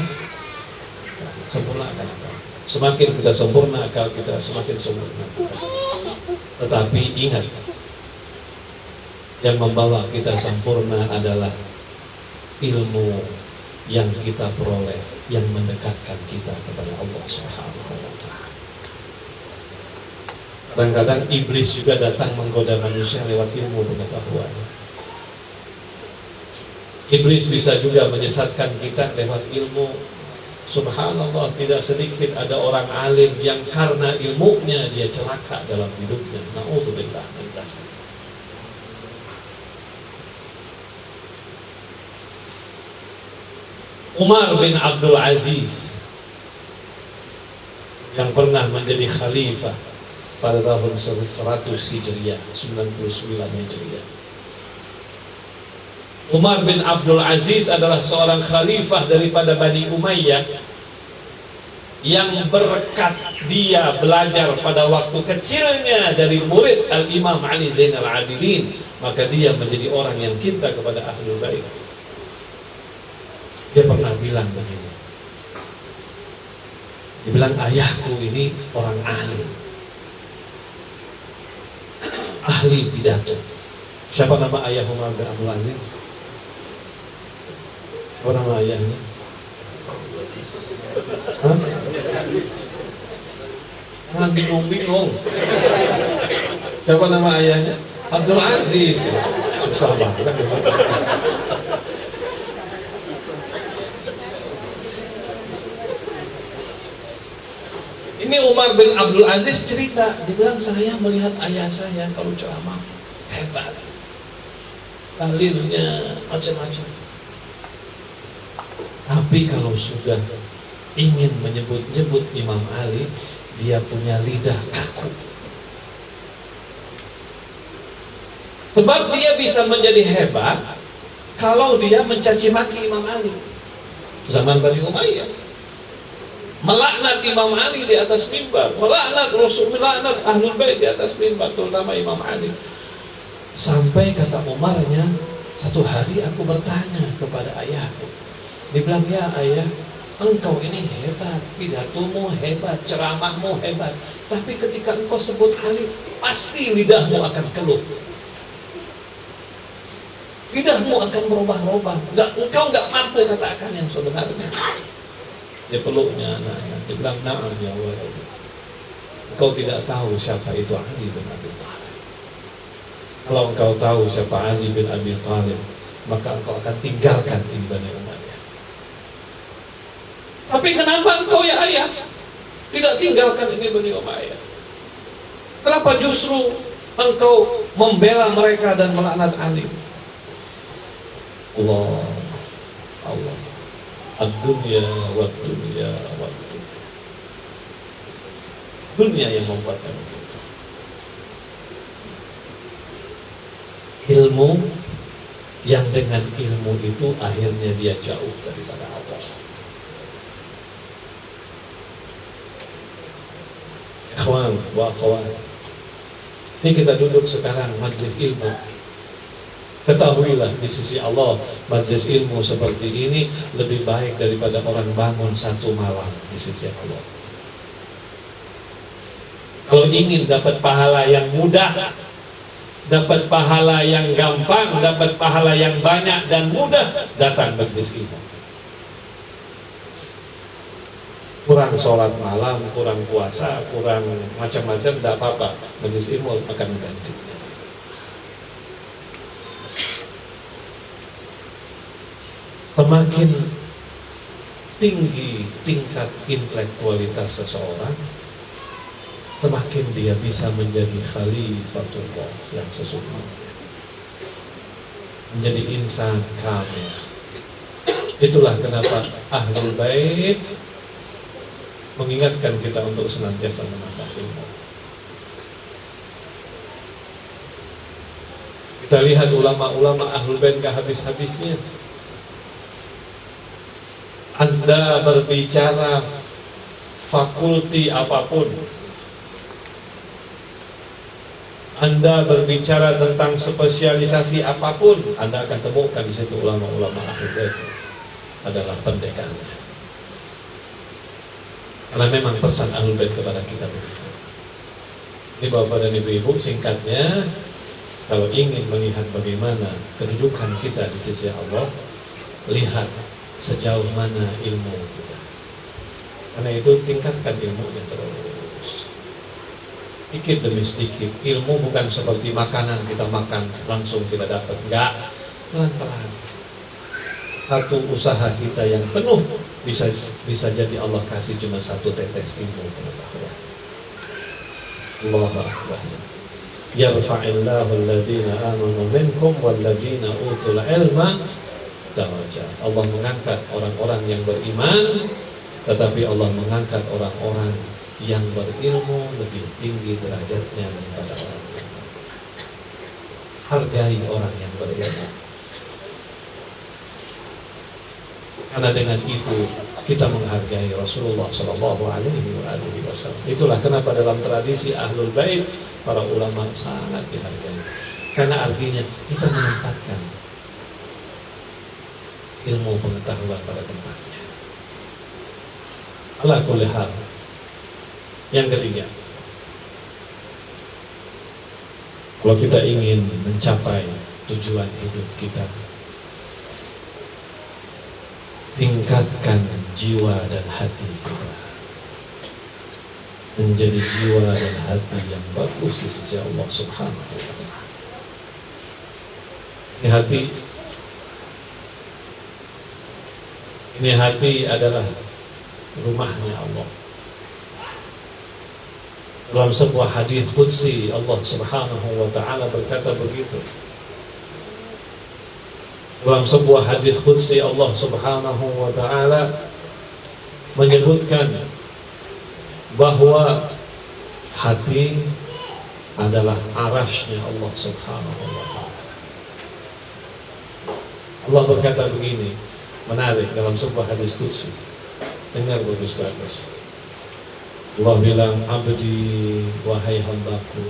sempurnakan akal. Semakin kita sempurna akal kita, semakin sempurna. Tetapi ingat, yang membawa kita sempurna adalah ilmu yang kita peroleh, yang mendekatkan kita kepada Allah Subhanahu wa Ta'ala. Kadang-kadang iblis juga datang menggoda manusia lewat ilmu pengetahuan. Iblis bisa juga menyesatkan kita lewat ilmu. Subhanallah, tidak sedikit ada orang alim yang karena ilmunya dia celaka dalam hidupnya. Na'udzubillah. Umar bin Abdul Aziz yang pernah menjadi khalifah pada tahun 100 Hijriah, 99 Hijriah. Umar bin Abdul Aziz adalah seorang khalifah daripada Bani Umayyah yang berkat dia belajar pada waktu kecilnya dari murid Al-Imam Ali Zainal Abidin, maka dia menjadi orang yang cinta kepada Ahlul Bait. Dia pernah bilang begini, dia bilang, ayahku ini orang ahli pidato. Siapa nama ayah Umar bin Abdul Aziz? Apa nama ayahnya? Jangan bingung-bingung. Siapa nama ayahnya? Abdul Aziz. Susah banget. Ini Umar bin Abdul Aziz cerita, dia bilang, saya melihat ayah saya kalau ceramah hebat, tahlilnya macam-macam. Tapi kalau sudah ingin menyebut-nyebut Imam Ali, dia punya lidah kaku. Sebab dia bisa menjadi hebat kalau dia mencaci maki Imam Ali. Zaman Bani Umayyah, melaknat Imam Ali di atas mimbar, melaknat Rasul, melaknat Ahlul Bait di atas mimbar, terutama Imam Ali. Sampai kata Umarnya, satu hari aku bertanya kepada ayahku. Dia bilang, ya ayah, engkau ini hebat, pidatomu hebat, ceramahmu hebat, tapi ketika engkau sebut Ali, pasti lidahmu akan keluh. Lidahmu akan berubah-ubah. Engkau nggak mampu katakan yang sebenarnya. Dia peluknya anaknya. Dia bilang, na'am ya walad. Engkau tidak tahu siapa itu Ali bin Abi Thalib. Kalau engkau tahu siapa Ali bin Abi Thalib, maka engkau akan tinggalkan ini Bani Umayyah. Tapi kenapa engkau ya ayah tidak tinggalkan ini Bani Umayyah? Kenapa justru engkau membela mereka dan melaknat Ali? Allah Ad-dunya wa dunya wa dunya. Dunia yang membuat kami kita. Ilmu yang dengan ilmu itu akhirnya dia jauh daripada Allah. Ikhwan wa akhwat, ini kita duduk sekarang majlis ilmu. Ketahuilah di sisi Allah, majlis ilmu seperti ini lebih baik daripada orang bangun satu malam di sisi Allah. Kalau ingin dapat pahala yang mudah, dapat pahala yang gampang, dapat pahala yang banyak dan mudah, datang majlis ilmu. Kurang sholat malam, kurang puasa, kurang macam-macam, tidak apa-apa, majlis ilmu akan menggantinya. Semakin tinggi tingkat intelektualitas seseorang, semakin dia bisa menjadi khalifatullah yang sesungguhnya, menjadi insan kamil. Itulah kenapa Ahlul Bait mengingatkan kita untuk senantiasa menambah ilmu. Kita lihat ulama-ulama Ahlul Bait gak habis-habisnya. Anda berbicara fakulti apapun, Anda berbicara tentang spesialisasi apapun, Anda akan temukan di situ ulama-ulama Ahlul Bait adalah pendekarnya. Karena memang pesan Ahlul Bait kepada kita begitu. Ini Bapak dan Ibu-ibu, singkatnya, kalau ingin melihat bagaimana kedudukan kita di sisi Allah, lihat sejauh mana ilmu kita. Karena itu tingkatkan ilmunya terus. Sedikit demi sedikit. Ilmu bukan seperti makanan kita makan langsung kita dapat. Enggak, pelan-pelan. Satu usaha kita yang penuh bisa jadi Allah kasih cuma satu tetes ilmu pengetahuan. Allahu Akbar. Yarfa'illahu alladhina amanu minkum walladhina utul ilma darajat. Allah mengangkat orang-orang yang beriman, tetapi Allah mengangkat orang-orang yang berilmu lebih tinggi derajatnya daripada orang yang lain. Hargai orang yang berilmu. Karena dengan itu kita menghargai Rasulullah Shallallahu Alaihi Wasallam. Itulah kenapa dalam tradisi Ahlul Bait para ulama sangat dihargai. Karena artinya kita menempatkan ilmu pengetahuan pada tempatnya. Ala kulli hal. Yang ketiga, kalau kita ingin mencapai tujuan hidup kita, tingkatkan jiwa dan hati kita menjadi jiwa dan hati yang bagus di sisi Allah Subhanahu wa Ta'ala. Ini hati adalah rumahnya Allah. Dalam sebuah hadis qudsi Allah Subhanahu wa Ta'ala berkata begitu. Dalam sebuah hadis qudsi Allah Subhanahu wa Ta'ala menyebutkan bahwa hati adalah arasnya Allah Subhanahu wa Ta'ala. Allah berkata begini, menarik dalam sebuah hadis qudsi. Dengar bagus-bagus. Allah bilang, abdi wahai hambaku,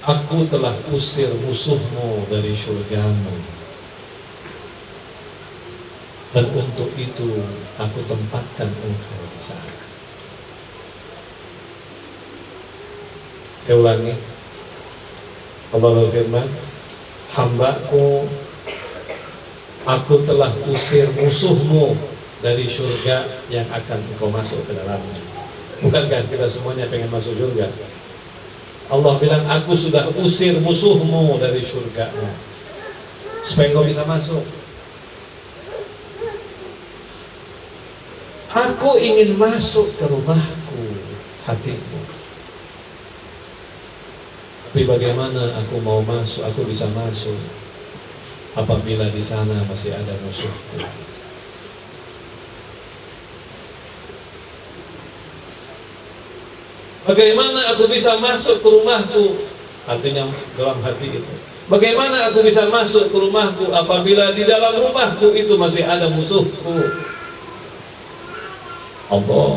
aku telah usir musuhmu dari syurgamu, dan untuk itu aku tempatkan engkau di sana. Saya ulangi. Allah berfirman, hambaku, aku telah usir musuhmu dari surga yang akan engkau masuk ke dalamnya. Bukankah kita semuanya pengen masuk surga? Allah bilang, aku sudah usir musuhmu dari surga supaya engkau bisa masuk. Aku ingin masuk ke rumahku, hatimu. Tapi bagaimana aku mau masuk, aku bisa masuk apabila di sana masih ada musuhku? Bagaimana aku bisa masuk ke rumahku? Artinya dalam hati itu. Bagaimana aku bisa masuk ke rumahku apabila di dalam rumahku itu masih ada musuhku? Allah.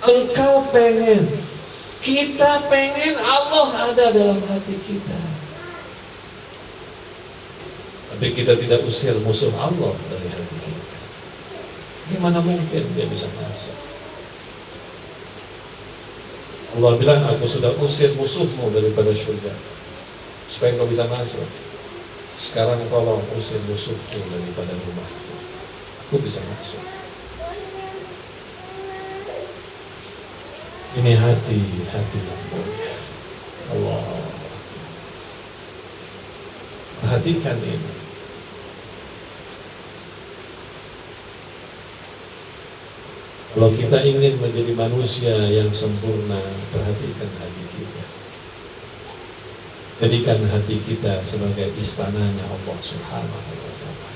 Engkau pengen, kita pengen Allah ada dalam hati kita. Tapi kita tidak usir musuh Allah dari hati kita. Gimana mungkin dia bisa masuk? Allah bilang, aku sudah usir musuhmu daripada surga supaya engkau bisa masuk. Sekarang tolong usir musuhku daripada rumahku, aku bisa masuk. Ini hati yang mulia. Allah, perhatikan ini. Kalau kita ingin menjadi manusia yang sempurna, perhatikan hati kita. Jadikan hati kita sebagai istananya Allah Subhanahu wa Ta'ala.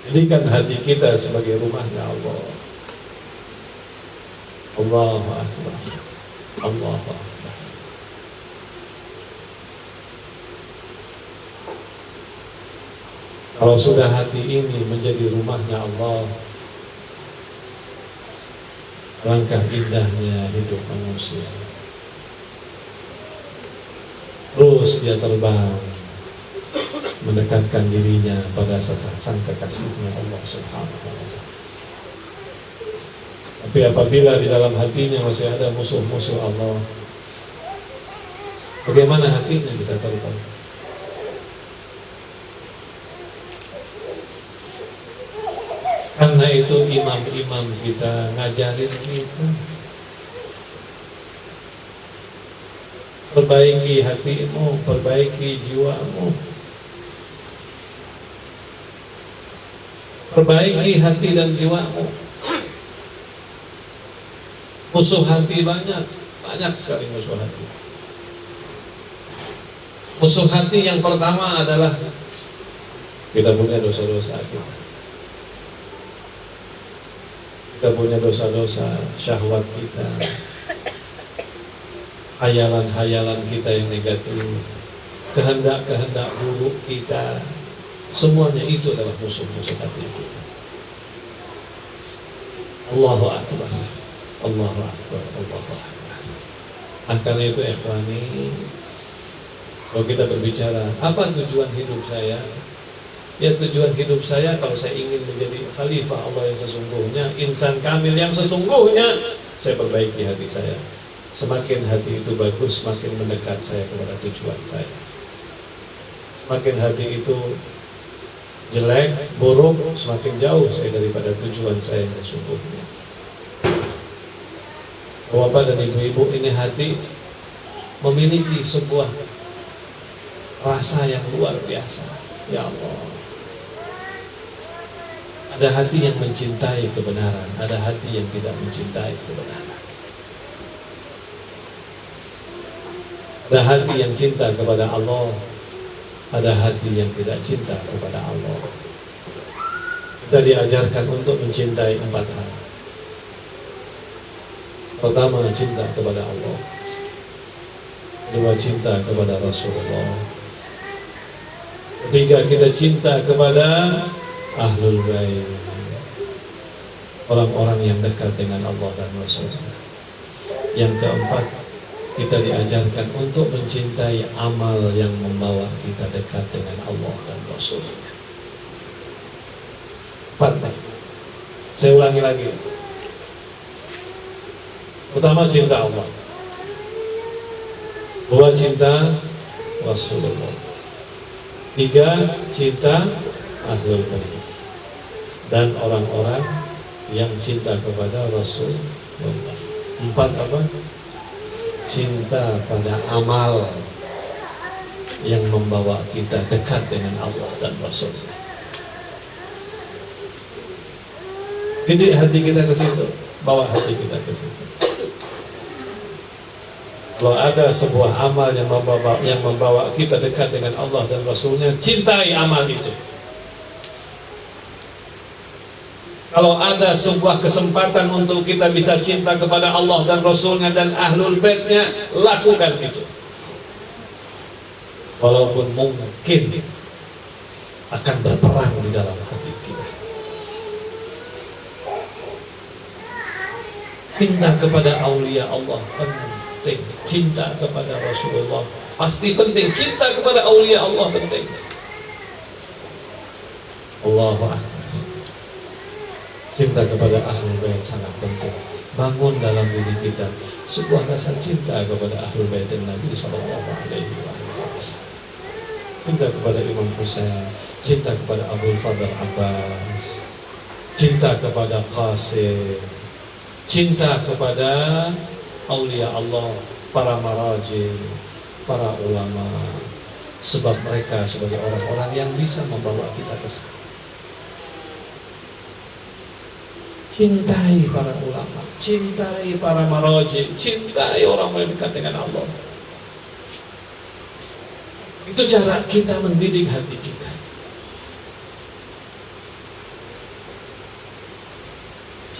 Jadikan hati kita sebagai rumahnya Allah. Allahu Akbar. Allahu Akbar. Kalau sudah hati ini menjadi rumahnya Allah, langkah indahnya hidup manusia. Terus dia terbang mendekatkan dirinya pada sang kekasihnya Allah Subhanahu wa Ta'ala. Tapi apabila di dalam hatinya masih ada musuh-musuh Allah, bagaimana hatinya bisa terbang? Karena itu imam-imam kita ngajarin kita, perbaiki hatimu, perbaiki jiwamu, perbaiki hati dan jiwamu. Musuh hati banyak sekali musuh hati. Musuh hati yang pertama adalah kita punya dosa-dosa kita. Kita punya dosa-dosa syahwat kita, hayalan-hayalan kita yang negatif, kehendak-kehendak buruk kita, semuanya itu adalah musuh-musuh hati kita. Allahu Akbar, Allahu Akbar, Allahu Akbar. Karena itu ikhwani, kalau kita berbicara apa tujuan hidup saya, ya tujuan hidup saya kalau saya ingin menjadi khalifah Allah yang sesungguhnya, insan kamil yang sesungguhnya, saya perbaiki hati saya. Semakin hati itu bagus, semakin mendekat saya kepada tujuan saya. Semakin hati itu jelek, buruk, semakin jauh saya daripada tujuan saya yang sesungguhnya. Bapak dan ibu-ibu, ini hati memiliki sebuah rasa yang luar biasa. Ya Allah, ada hati yang mencintai kebenaran, ada hati yang tidak mencintai kebenaran. Ada hati yang cinta kepada Allah, ada hati yang tidak cinta kepada Allah. Kita diajarkan untuk mencintai 4 hal. Pertama, cinta kepada Allah. Kedua, cinta kepada Rasulullah. Ketiga, kita cinta kepada Ahlul Bait, orang-orang yang dekat dengan Allah dan Rasulnya. Yang keempat, kita diajarkan untuk mencintai amal yang membawa kita dekat dengan Allah dan Rasulnya. 4. Saya ulangi lagi. Pertama, cinta Allah. 2, cinta Rasulullah. 3, cinta Ahlul Bait dan orang-orang yang cinta kepada Rasulullah. 4, apa? Cinta pada amal yang membawa kita dekat dengan Allah dan Rasulnya. Didik hati kita ke situ, bawa hati kita ke situ. Kalau ada sebuah amal yang membawa kita dekat dengan Allah dan Rasulnya, cintai amal itu. Kalau ada sebuah kesempatan untuk kita bisa cinta kepada Allah dan Rasulnya dan Ahlul Baitnya, lakukan itu. Walaupun mungkin akan berperang di dalam hati kita. Cinta kepada aulia Allah penting, cinta kepada Rasulullah pasti penting, cinta kepada aulia Allah penting. Allahu Akbar. Cinta kepada Ahlul Bait sangat penting. Bangun dalam diri kita sebuah rasa cinta kepada Ahlul Bait dan Nabi Sallallahu Alaihi Wasallam. Cinta kepada Imam Husain, cinta kepada Abdul Fadl Abbas, cinta kepada Qasim, cinta kepada aulia Allah, para maraji, para ulama, sebab mereka sebagai orang-orang yang bisa membawa kita ke sana. Cintai para ulama, cintai para maraji, cintai orang yang dekat dengan Allah. Itu cara kita mendidik hati kita.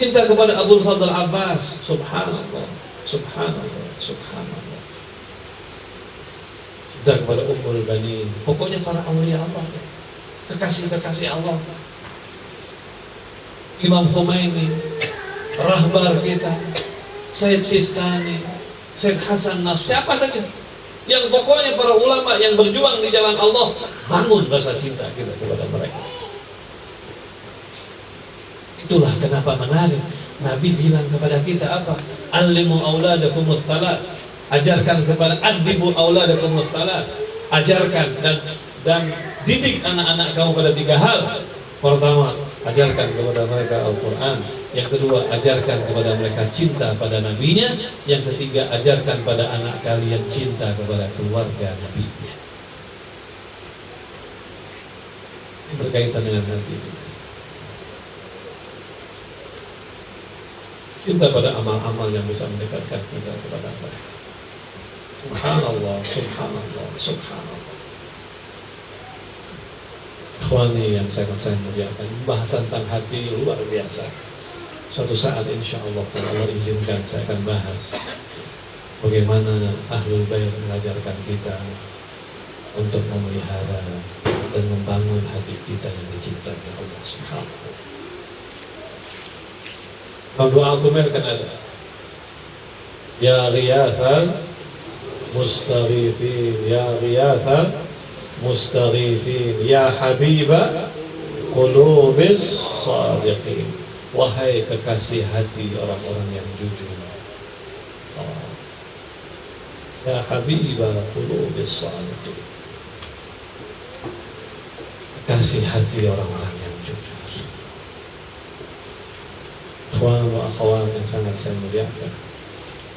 Cinta kepada Abdul Fadl Abbas, subhanallah, subhanallah, subhanallah. Cinta kepada Ummul Banin, pokoknya para awliya Allah. kekasih-kekasih Allah. Imam Khomeini, rahbar kita, Syed Sistani, Syed Hasan Nasr, siapa saja yang pokoknya para ulama yang berjuang di jalan Allah, bangun rasa cinta kita kepada mereka. Itulah kenapa menarik. Nabi bilang kepada kita apa? Allimu auladakumut talat. Ajarkan kepada adibu auladakumut talat. Ajarkan dan didik anak-anak kamu pada 3 hal. Pertama, ajarkan kepada mereka Al-Quran. Yang kedua, ajarkan kepada mereka cinta pada nabinya. Yang ketiga, ajarkan pada anak kalian cinta kepada keluarga nabinya. Ini berkaitan dengan hati. Cinta pada amal-amal yang bisa mendekatkan kita kepada Allah. Subhanallah, subhanallah, subhanallah. Ikhwani yang saya muliakan, bahasan tentang hati luar biasa. Suatu saat insya Allah, kalau Allah izinkan, saya akan bahas bagaimana Ahlul Bait mengajarkan kita untuk memelihara dan membangun hati kita yang dicintai Allah Subhanahu wa Ta'ala. Kalau doa Al-Qumar kan ada, ya riyathal mustaghifin, ya riyathal mustaghifin, ya habiba qulubis sadiqin, wahai kekasih hati orang-orang yang jujur. Ya habiba qulubis sadiqin, kekasih hati orang-orang yang jujur. Ikhwan wa akhwat yang sangat saya muliakan,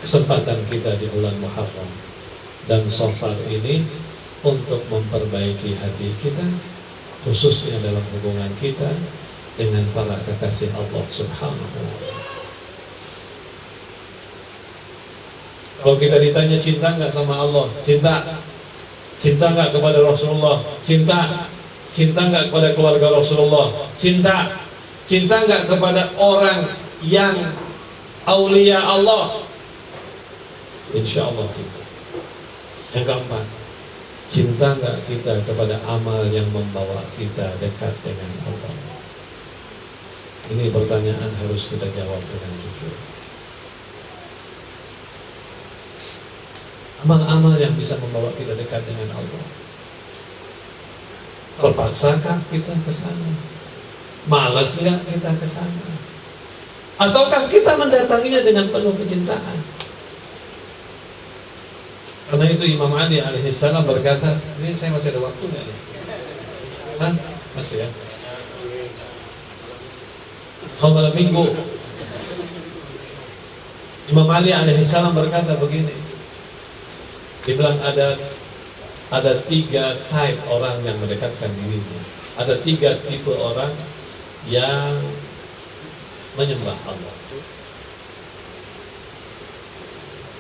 kesempatan kita di bulan Muharram dan Shafar ini untuk memperbaiki hati kita, khususnya dalam hubungan kita dengan para kekasih Allah Subhanahu wa Ta'ala. Kalau kita ditanya cinta nggak sama Allah, cinta nggak kepada Rasulullah, cinta nggak kepada keluarga Rasulullah, cinta nggak kepada orang yang aulia Allah, insya Allah cinta. Yang keempat, cinta nggak kita kepada amal yang membawa kita dekat dengan Allah? Ini pertanyaan harus kita jawab dengan jujur. Amal-amal yang bisa membawa kita dekat dengan Allah, terpaksakah kita ke sana? Malas nggak kita ke sana? Ataukah kita mendatanginya dengan penuh kecintaan? Karena itu Imam Ali alaihissalam berkata, ini saya masih ada waktu nggak nih? Hah? Masih ya? Malam minggu Imam Ali alaihissalam berkata begini, dia bilang ada 3 type orang yang mendekatkan dirinya. Ada 3 tipe orang yang menyembah Allah.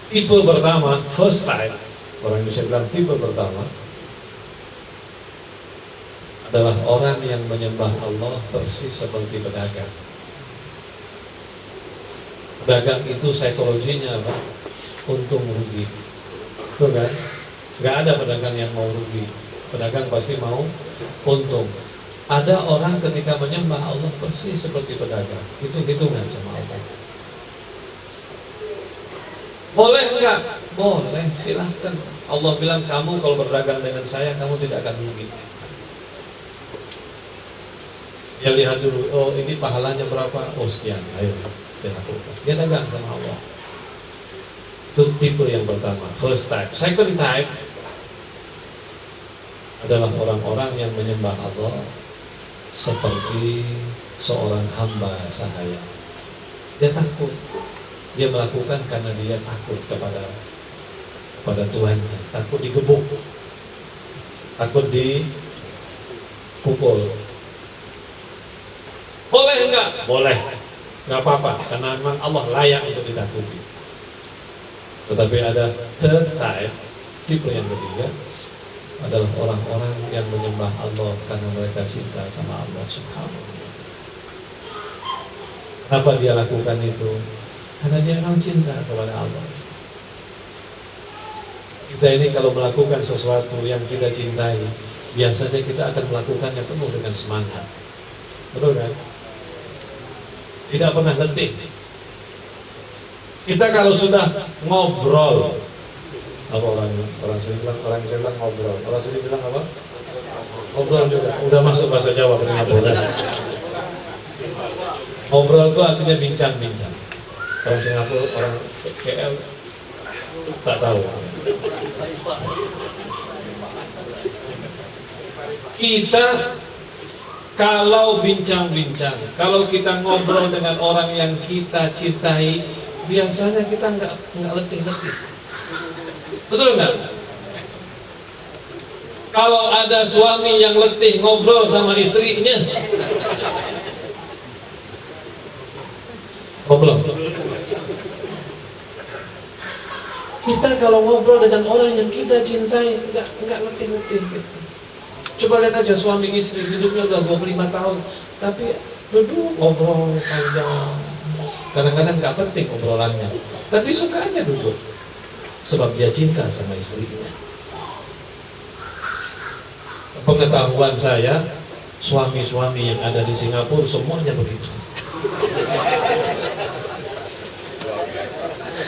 Tipe pertama, first type, orang Indonesia bilang tipe pertama adalah orang yang menyembah Allah persis seperti pedagang. Pedagang itu psikologinya apa? Untung rugi. Betul kan? Gak ada pedagang yang mau rugi. Pedagang pasti mau untung. Ada orang ketika menyembah Allah persis seperti pedagang, hitung-hitungan sama Allah. Boleh enggak? Boleh, silahkan. Allah bilang kamu kalau berdagang dengan saya, kamu tidak akan rugi. Ya lihat dulu, oh ini pahalanya berapa? Oh sekian, ayo dilakukan. Dia dagang sama Allah. Itu tipe yang pertama, first type. Second type adalah orang-orang yang menyembah Allah seperti seorang hamba sahaya. Dia takut. Dia melakukan karena dia takut kepada Tuhannya. Takut digebuk, takut dipukul. Boleh enggak? Boleh. Enggak apa-apa, karena memang Allah layak untuk ditakuti. Tetapi ada third type, tipe yang ketiga, adalah orang-orang yang menyembah Allah karena mereka cinta sama Allah Subhanahu wa Ta'ala. Kenapa dia lakukan itu? Karena dia memang cinta kepada Allah. Kita ini kalau melakukan sesuatu yang kita cintai, biasanya kita akan melakukannya penuh dengan semangat. Betul kan? Tidak pernah letih. Kita kalau sudah ngobrol, apa orang sini bilang ngobrol, orang sini bilang apa? Ngobrol juga. Udah masuk bahasa Jawa ke Singapura. Ngobrol itu artinya bincang-bincang. Orang Singapura, orang KL tak tahu. Kita kalau bincang-bincang, kalau kita ngobrol dengan orang yang kita cintai, biasanya kita nggak letih-letih. Betul nggak? Kalau ada suami yang letih ngobrol sama istrinya, ngobrol. Kita kalau ngobrol dengan orang yang kita cintai, nggak letih-letih. Coba lihat aja suami istri hidupnya udah 25 tahun, tapi duduk ngobrol panjang. Kadang-kadang nggak penting obrolannya, tapi suka aja duduk, sebab dia cinta sama istrinya. Pengetahuan saya, suami-suami yang ada di Singapura semuanya begitu.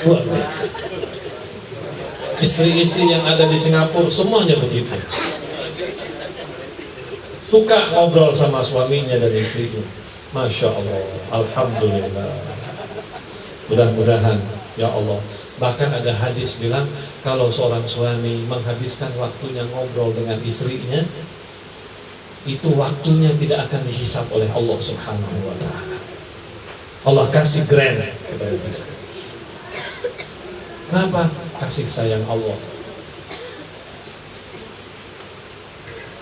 Luar biasa. Istri-istri yang ada di Singapura semuanya begitu. Suka ngobrol sama suaminya dan istrinya. Masya Allah, Alhamdulillah. Mudah-mudahan, ya Allah. Bahkan ada hadis bilang, kalau seorang suami menghabiskan waktunya ngobrol dengan istrinya, itu waktunya tidak akan dihisap oleh Allah Subhanahu wa Ta'ala. Allah kasih grand kepada dia. Kenapa? Kasih sayang Allah.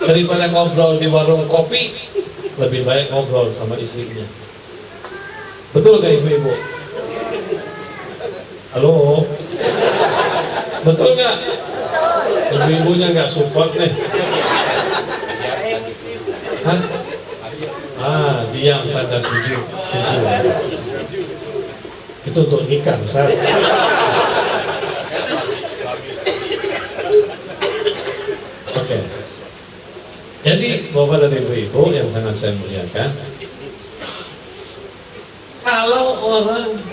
Daripada ngobrol di warung kopi, lebih baik ngobrol sama istrinya. Betul gak ibu-ibu? Halo? Betul gak? Ibu-ibunya gak support nih. Hah? Diam tanda setuju. Itu untuk nikah, Ustaz. Oke. Jadi Bapak dan Ibu-ibu yang sangat saya muliakan, kalau orang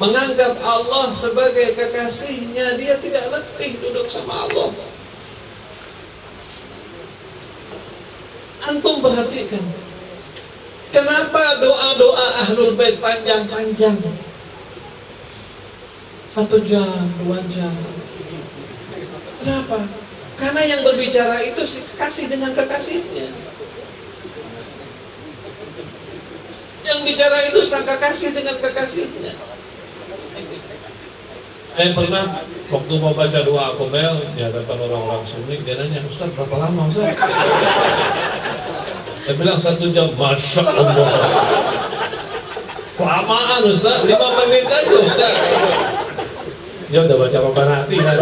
menganggap Allah sebagai kekasihnya, dia tidak letih duduk sama Allah. Antum perhatikan, kenapa doa-doa Ahlul Bait panjang-panjang, 1 jam, 2 jam. Kenapa? Karena yang berbicara itu kasih dengan kekasihnya. Yang bicara itu sang kekasih dengan kekasihnya. Saya pernah waktu mau baca doa Qomel di hadapan orang-orang Sunni, dia nanya, Ustaz berapa lama Ustaz? Saya bilang 1 jam. Masya Allah. Kelamaan Ustaz, 5 menit aja Ustaz. Dia udah baca Mabarati kan?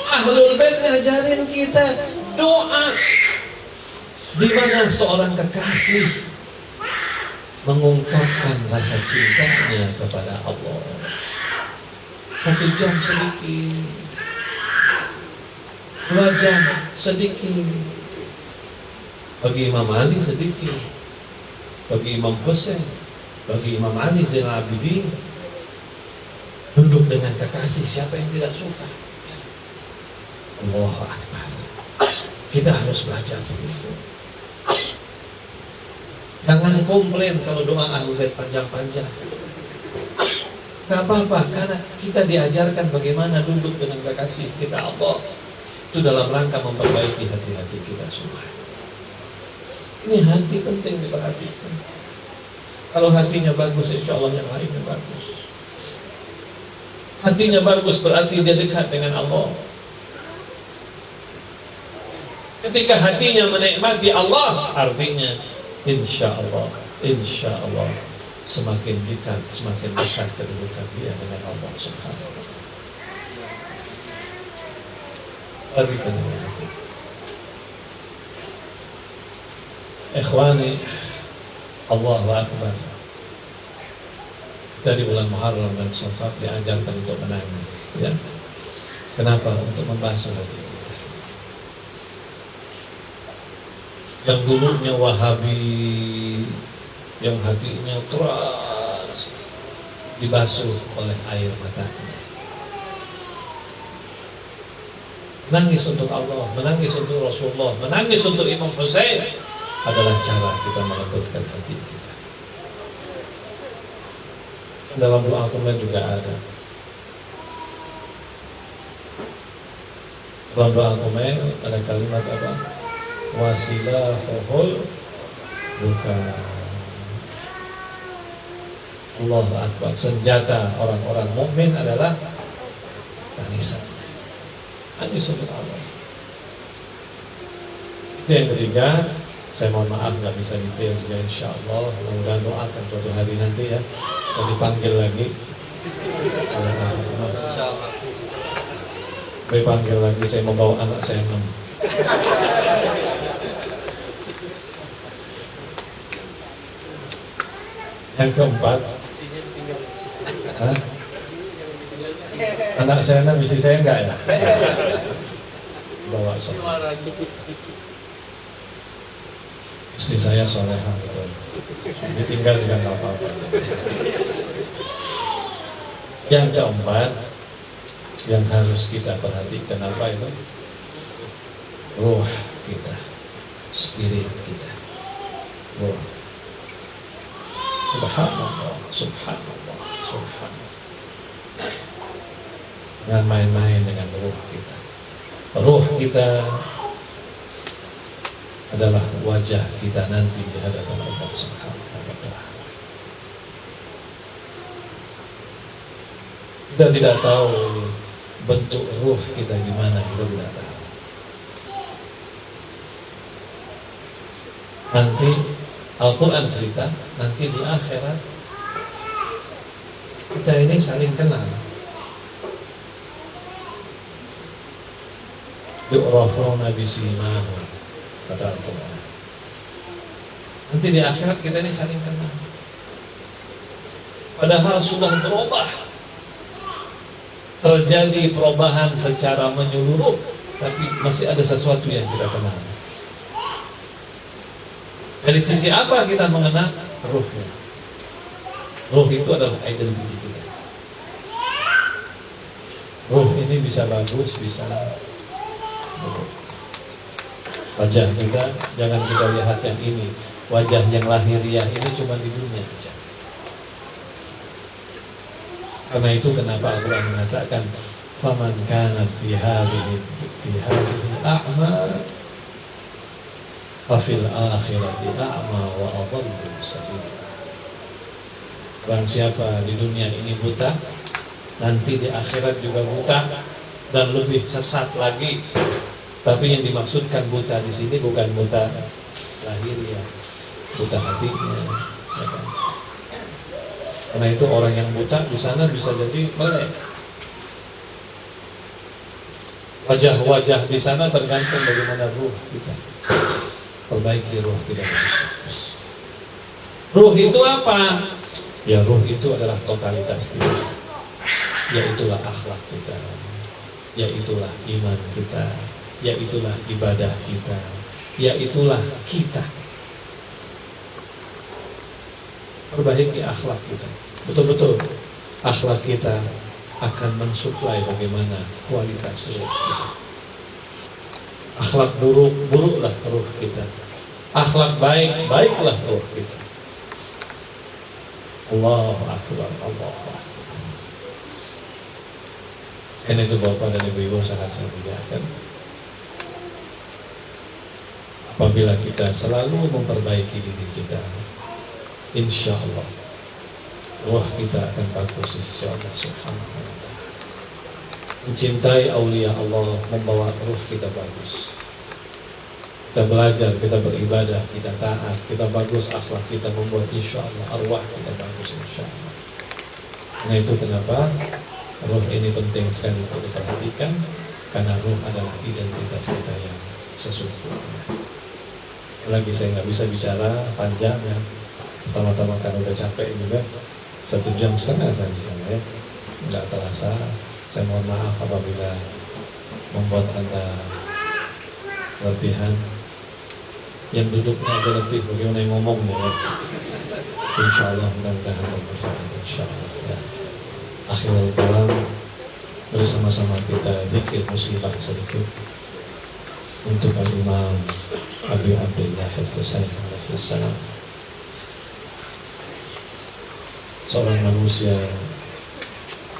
Ahlul Bait ngajarin kita doa di mana seorang kekasih mengungkapkan rasa cintanya kepada Allah. 1 jam sedikit, 2 jam sedikit. Bagi Imam Ali sedikit, bagi Imam Husain, bagi Imam Ali Zainal Abidin, duduk dengan kekasih, siapa yang tidak suka? Allahu Akbar. Kita harus belajar begitu. Jangan komplain kalau doa Ahlul Bait panjang-panjang. Gak apa-apa, karena kita diajarkan bagaimana duduk dengan kekasih kita Allah. Itu dalam rangka memperbaiki hati-hati kita semua. Ini hati penting diperhatikan. Kalau hatinya bagus, insya Allah yang lainnya bagus. Hatinya bagus berarti dia dekat dengan Allah. Ketika hatinya menikmati Allah, artinya insya Allah semakin dekat kedudukan dia dengan Allah Subhanahu wa Ta'ala. Ikhwani, Allahu Akbar. Dari bulan Muharram dan Syawal diajarkan untuk menangis, ya. Kenapa? Untuk membasuh hati kita. Yang dulunya Wahabi, yang hatinya keras, dibasuh oleh air matanya. Menangis untuk Allah, menangis untuk Rasulullah, menangis untuk Imam Hussein adalah cara kita melembutkan hati kita. Dalam doa Al-Quran juga ada. Dalam doa Al-Quran ada kalimat apa? Wasilahul buka. Allahu Akbar. Senjata orang-orang mukmin adalah tangisan. Tangis untuk Allah. Itu yang ketiga. Saya mohon maaf nggak bisa detail juga, insya Allah. Mudah-mudahan doakan suatu hari nanti ya. Kalau dipanggil lagi, dipanggil lagi, saya mau bawa anak saya 6. Yang keempat, anak saya 6, istri saya enggak ya? Bawa semua. Istri saya solehah betul. Ditinggal juga nggak apa-apa. Yang keempat, yang harus kita perhatikan apa itu? Ruh kita, spirit kita. Ruh. Subhanallah, subhanallah, subhanallah. Jangan main-main dengan ruh kita. Ruh kita adalah wajah kita nanti di hadapan Allah Subhanahu wa Ta'ala. Kita tidak tahu bentuk ruh kita gimana, kita tidak tahu. Nanti Al-Quran cerita, nanti di akhirat kita ini saling kenal. Yu'rafuna bisimahum, kata Al-Quran. Nanti di akhirat kita ini saling kenal. Padahal sudah berubah, terjadi perubahan secara menyeluruh, tapi masih ada sesuatu yang kita kenal. Dari sisi apa kita mengenal? Ruhnya. Ruh itu adalah identitas kita. Ruh ini bisa bagus, bisa buruk. Wajah kita, jangan kita lihat yang ini. Wajah yang lahiriah ini cuma di dunia saja. Karena itu kenapa Allah mengatakan faman kana fi hadhihi a'ma fa fil akhirati a'ma wa adallu sabila. Barang siapa di dunia ini buta, nanti di akhirat juga buta dan lebih sesat lagi. Tapi yang dimaksudkan buta di sini bukan buta lahiriah, buta hatinya. Ya kan? Karena itu orang yang buta di sana bisa jadi melek. Wajah-wajah di sana tergantung bagaimana ruh kita. Perbaiki ruh kita. Ruh itu apa? Ya ruh itu adalah totalitas kita. Yaitulah akhlak kita. Yaitulah iman kita. Yaitulah ibadah kita. Yaitulah kita. Perbaiki akhlak kita. Betul-betul akhlak kita akan mensuplai bagaimana kualitas ruh kita. Akhlak buruk, buruklah ruh kita. Akhlak baik, baiklah ruh kita. Allahu Akbar, Allahu Akbar. Karena itu Bapak dan Ibu-Ibu sangat saya muliakan. Apabila kita selalu memperbaiki diri kita, insya Allah ruh kita akan bagus di sisi Allah Subhanahu wa Ta'ala. Mencintai aulia Allah membawa ruh kita bagus. Kita belajar, kita beribadah, kita taat, kita bagus akhlak kita membuat insya Allah arwah kita bagus insya Allah. Nah itu kenapa ruh ini penting sekali untuk diperhatikan, karena ruh adalah identitas kita yang sesungguhnya. Lagi saya nggak bisa bicara panjang ya. Pertama-tama kan udah capek juga. 1,5 jam tadi saya, nggak terasa. Saya mohon maaf apabila membuat Anda kelebihan. Yang duduknya agak lebih, bagaimana yang ngomongnya ya. Insya Allah mudah-mudahan bermanfaat, insya Allah ya. Akhirul kalam, bersama-sama kita zikir musibah sedikit untuk Al-Imam Abi Abdillah Al-Husain alaihi salam, seorang manusia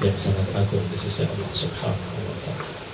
yang sangat agung di sisi Allah Subhanahu wa ta'ala.